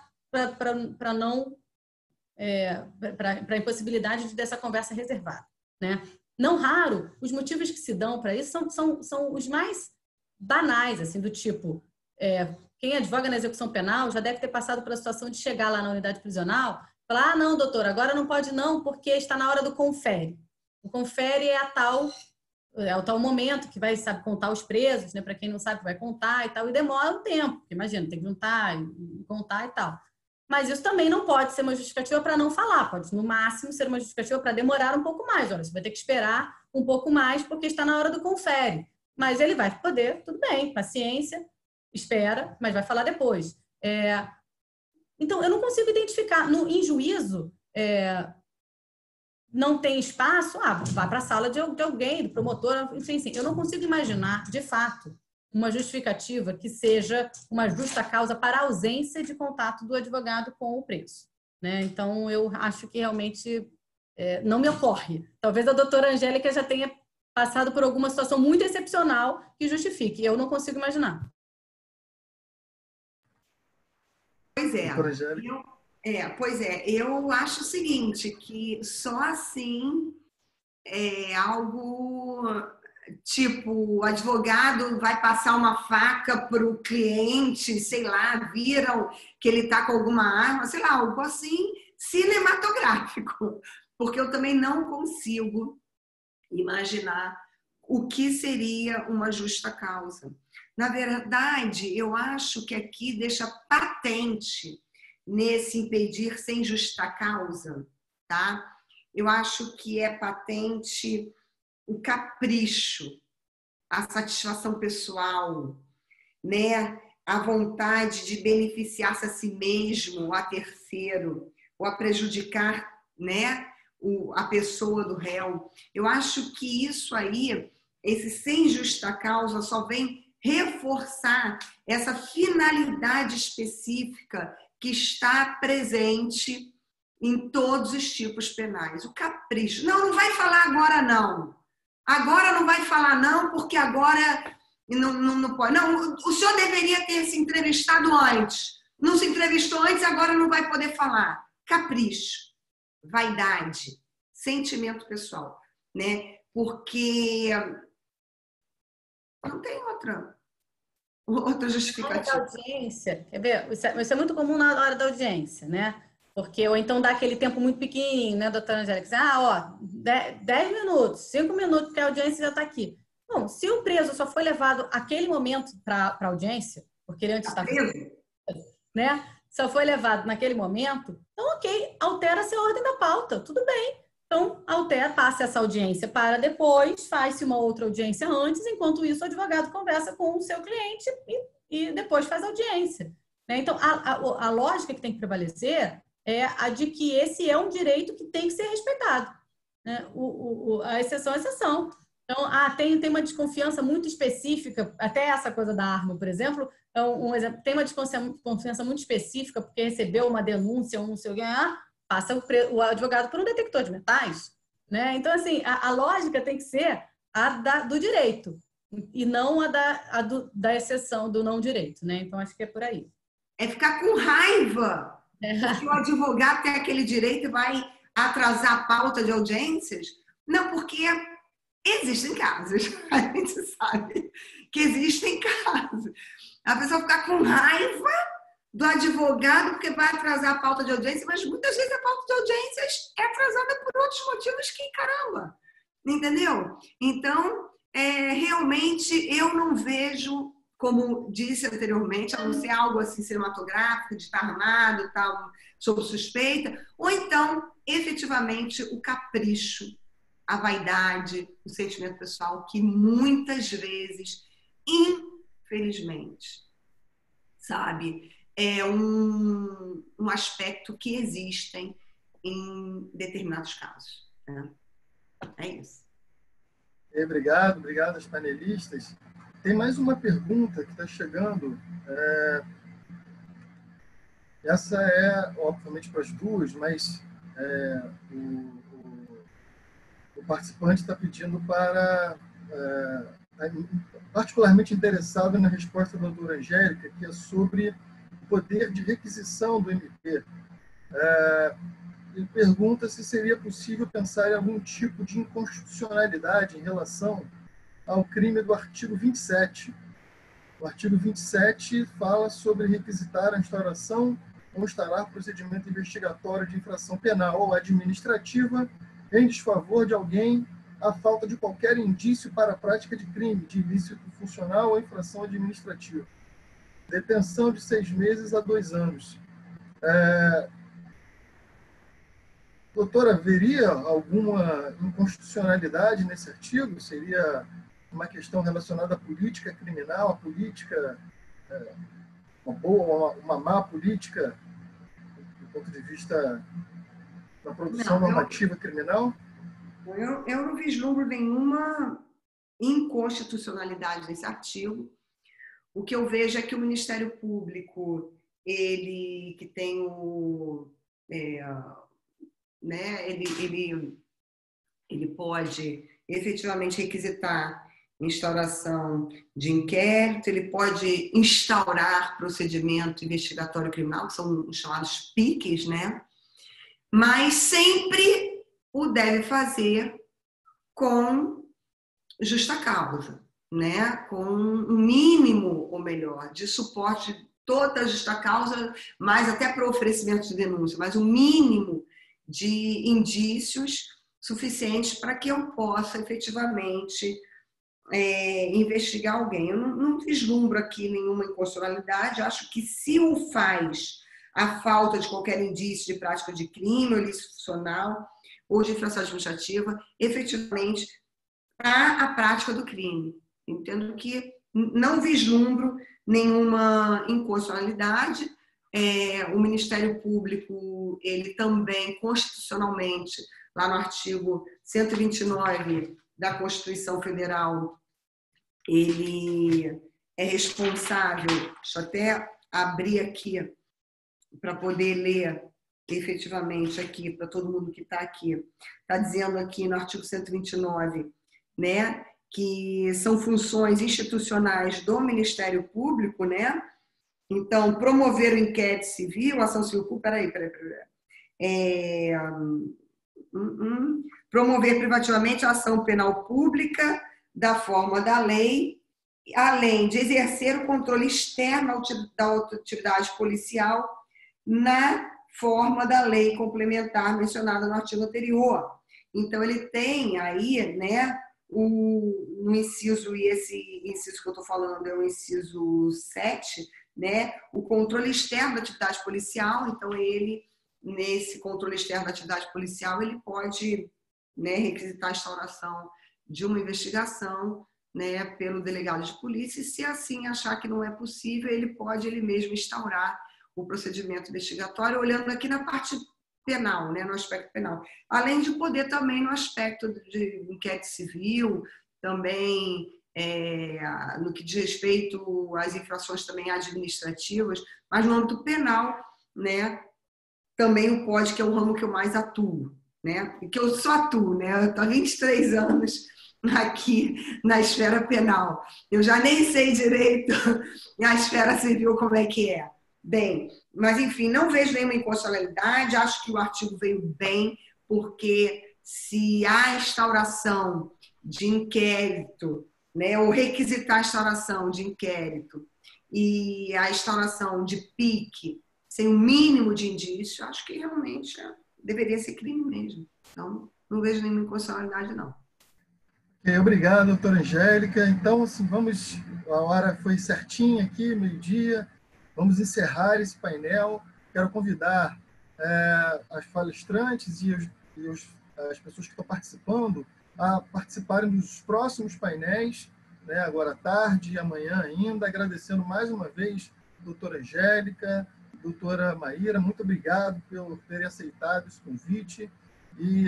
a impossibilidade dessa conversa reservada, né? Não raro, os motivos que se dão para isso são os mais banais, assim, do tipo, quem advoga na execução penal já deve ter passado pela situação de chegar lá na unidade prisional e falar, não, doutor, agora não pode não, porque está na hora do confere. O confere é o tal momento que vai, sabe, contar os presos, né? Para quem não sabe, vai contar e tal, e demora um tempo, porque imagina, tem que juntar e contar e tal. Mas isso também não pode ser uma justificativa para não falar, pode, no máximo, ser uma justificativa para demorar um pouco mais. Olha, você vai ter que esperar um pouco mais porque está na hora do confere. Mas ele vai poder, tudo bem, paciência, espera, mas vai falar depois. Então, eu não consigo identificar. Em juízo, não tem espaço, vá para a sala de alguém, do promotor, enfim. Eu não consigo imaginar, de fato, uma justificativa que seja uma justa causa para a ausência de contato do advogado com o preso, né? Então, eu acho que realmente não me ocorre. Talvez a doutora Angélica já tenha passado por alguma situação muito excepcional que justifique. Eu não consigo imaginar. Pois é. Eu acho o seguinte, que só assim algo tipo, o advogado vai passar uma faca para o cliente, sei lá, viram que ele está com alguma arma, sei lá, algo assim cinematográfico. Porque eu também não consigo imaginar o que seria uma justa causa. Na verdade, eu acho que aqui deixa patente nesse impedir sem justa causa, tá? Eu acho que é patente o capricho, a satisfação pessoal, né? A vontade de beneficiar-se a si mesmo, ou a terceiro, ou a prejudicar, né? A pessoa do réu. Eu acho que isso aí, esse sem justa causa, só vem reforçar essa finalidade específica que está presente em todos os tipos penais. O capricho. Não, não vai falar agora não. Agora não vai falar não, porque agora não pode. Não, o senhor deveria ter se entrevistado antes. Não se entrevistou antes, agora não vai poder falar. Capricho, vaidade, sentimento pessoal, né? Porque não tem outra justificativa. Na hora da audiência, quer ver? Isso é muito comum na hora da audiência, né? Porque, ou então dá aquele tempo muito pequenininho, né, doutora Angélica? Ó, 10 minutos, 5 minutos, porque a audiência já está aqui. Bom, se o preso só foi levado aquele momento para a audiência, porque ele antes estava preso, né? Só foi levado naquele momento, então ok, altera-se a ordem da pauta, tudo bem. Então, passa essa audiência para depois, faz-se uma outra audiência antes, enquanto isso o advogado conversa com o seu cliente e depois faz a audiência. Né? Então, a lógica que tem que prevalecer é a de que esse é um direito que tem que ser respeitado. Né? A exceção é exceção. Então, tem uma desconfiança muito específica, até essa coisa da arma, por exemplo, um exemplo, tem uma desconfiança muito específica porque recebeu uma denúncia ou não sei o que, passa o advogado por um detector de metais. Né? Então, assim, a lógica tem que ser do direito e não da exceção do não direito. Né? Então, acho que é por aí. É ficar com raiva. Se o advogado tem aquele direito e vai atrasar a pauta de audiências. Não, porque existem casos. A gente sabe que existem casos. A pessoa ficar com raiva do advogado porque vai atrasar a pauta de audiência, mas muitas vezes a pauta de audiências é atrasada por outros motivos que, caramba, entendeu? Então, realmente, eu não vejo, como disse anteriormente, a não ser algo assim cinematográfico, de estar armado, tal, sob suspeita, ou então, efetivamente, o capricho, a vaidade, o sentimento pessoal, que muitas vezes, infelizmente, sabe, é um aspecto que existem em determinados casos. Né? É isso. Obrigado aos panelistas. Tem mais uma pergunta que está chegando. Essa é, obviamente, para as duas, mas o participante está pedindo para... particularmente interessado na resposta da doutora Angélica, que é sobre o poder de requisição do MP. Ele pergunta se seria possível pensar em algum tipo de inconstitucionalidade em relação ao crime do artigo 27. O artigo 27 fala sobre requisitar a instauração ou instaurar procedimento investigatório de infração penal ou administrativa em desfavor de alguém à falta de qualquer indício para a prática de crime, de ilícito funcional ou infração administrativa. Detenção de 6 meses a 2 anos. Doutora, haveria alguma inconstitucionalidade nesse artigo? Seria uma questão relacionada à política criminal, à política, uma boa, uma má política, do ponto de vista da produção normativa criminal? Eu não vislumbro nenhuma inconstitucionalidade nesse artigo. O que eu vejo é que o Ministério Público, ele que tem ele pode efetivamente requisitar instauração de inquérito, ele pode instaurar procedimento investigatório criminal, que são os chamados PICs, né? Mas sempre o deve fazer com justa causa, né? Com um mínimo, ou melhor, de suporte de toda a justa causa, mas até para o oferecimento de denúncia, mas um mínimo de indícios suficientes para que eu possa efetivamente investigar alguém. Eu não vislumbro aqui nenhuma inconstitucionalidade, acho que se o faz a falta de qualquer indício de prática de crime ou ilícito funcional ou de infração administrativa, efetivamente, para a prática do crime. Entendo que não vislumbro nenhuma inconstitucionalidade. O Ministério Público, ele também, constitucionalmente, lá no artigo 129 da Constituição Federal, ele é responsável, deixa eu até abrir aqui para poder ler efetivamente aqui, para todo mundo que está aqui. Está dizendo aqui no artigo 129, né, que são funções institucionais do Ministério Público, né? Então, promover o inquérito civil, ação civil pública, promover privativamente a ação penal pública da forma da lei, além de exercer o controle externo da atividade policial na forma da lei complementar mencionada no artigo anterior. Então, ele tem aí, né, o inciso, e esse inciso que eu estou falando é o inciso 7, né, o controle externo da atividade policial. Então, ele, nesse controle externo da atividade policial, ele pode, né, requisitar a instauração de uma investigação, né, pelo delegado de polícia, e se assim achar que não é possível, ele pode ele mesmo instaurar o procedimento investigatório, olhando aqui na parte penal, né, no aspecto penal. Além de poder também no aspecto de inquérito civil, também no que diz respeito às infrações também administrativas, mas no âmbito penal, né, também o COD, que é o ramo que eu mais atuo, né, e que eu só atuo, né, eu estou há 23 anos aqui na esfera penal. Eu já nem sei direito a esfera civil como é que é. Bem, mas enfim, não vejo nenhuma inconstitucionalidade, acho que o artigo veio bem, porque se há instauração de inquérito, né, ou requisitar a instauração de inquérito e a instauração de PIC sem o mínimo de indício, acho que realmente deveria ser crime mesmo. Então, não vejo nenhuma inconstitucionalidade, não. Obrigado, doutora Angélica. Então, assim, a hora foi certinha aqui, meio-dia. Vamos encerrar esse painel. Quero convidar as palestrantes e as pessoas que estão participando a participarem dos próximos painéis, né, agora à tarde e amanhã ainda. Agradecendo mais uma vez a doutora Angélica, doutora Maíra, muito obrigado por terem aceitado esse convite. E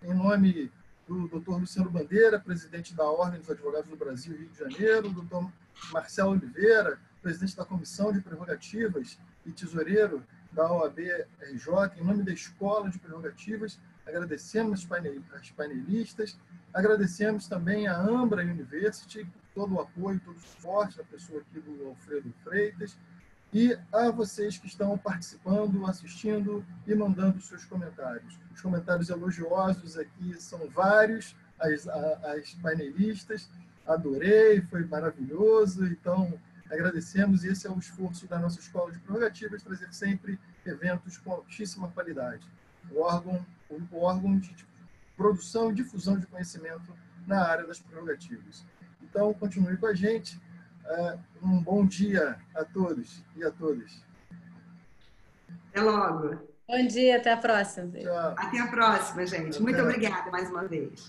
em nome do doutor Luciano Bandeira, presidente da Ordem dos Advogados do Brasil Rio de Janeiro, doutor Marcelo Oliveira, presidente da Comissão de Prerrogativas e tesoureiro da OAB-RJ, em nome da Escola de Prerrogativas, agradecemos as painelistas, agradecemos também a Ambra University, todo o apoio, todo o suporte da pessoa aqui do Alfredo Freitas, e a vocês que estão participando, assistindo e mandando seus comentários. Os comentários elogiosos aqui são vários, as painelistas, adorei, foi maravilhoso, então agradecemos, e esse é o esforço da nossa Escola de Prerrogativas, trazer sempre eventos com altíssima qualidade. O órgão de produção e difusão de conhecimento na área das prerrogativas. Então, continue com a gente. Um bom dia a todos e a todas. Até logo. Bom dia, até a próxima. Tchau. Até a próxima, gente. Muito obrigada mais uma vez.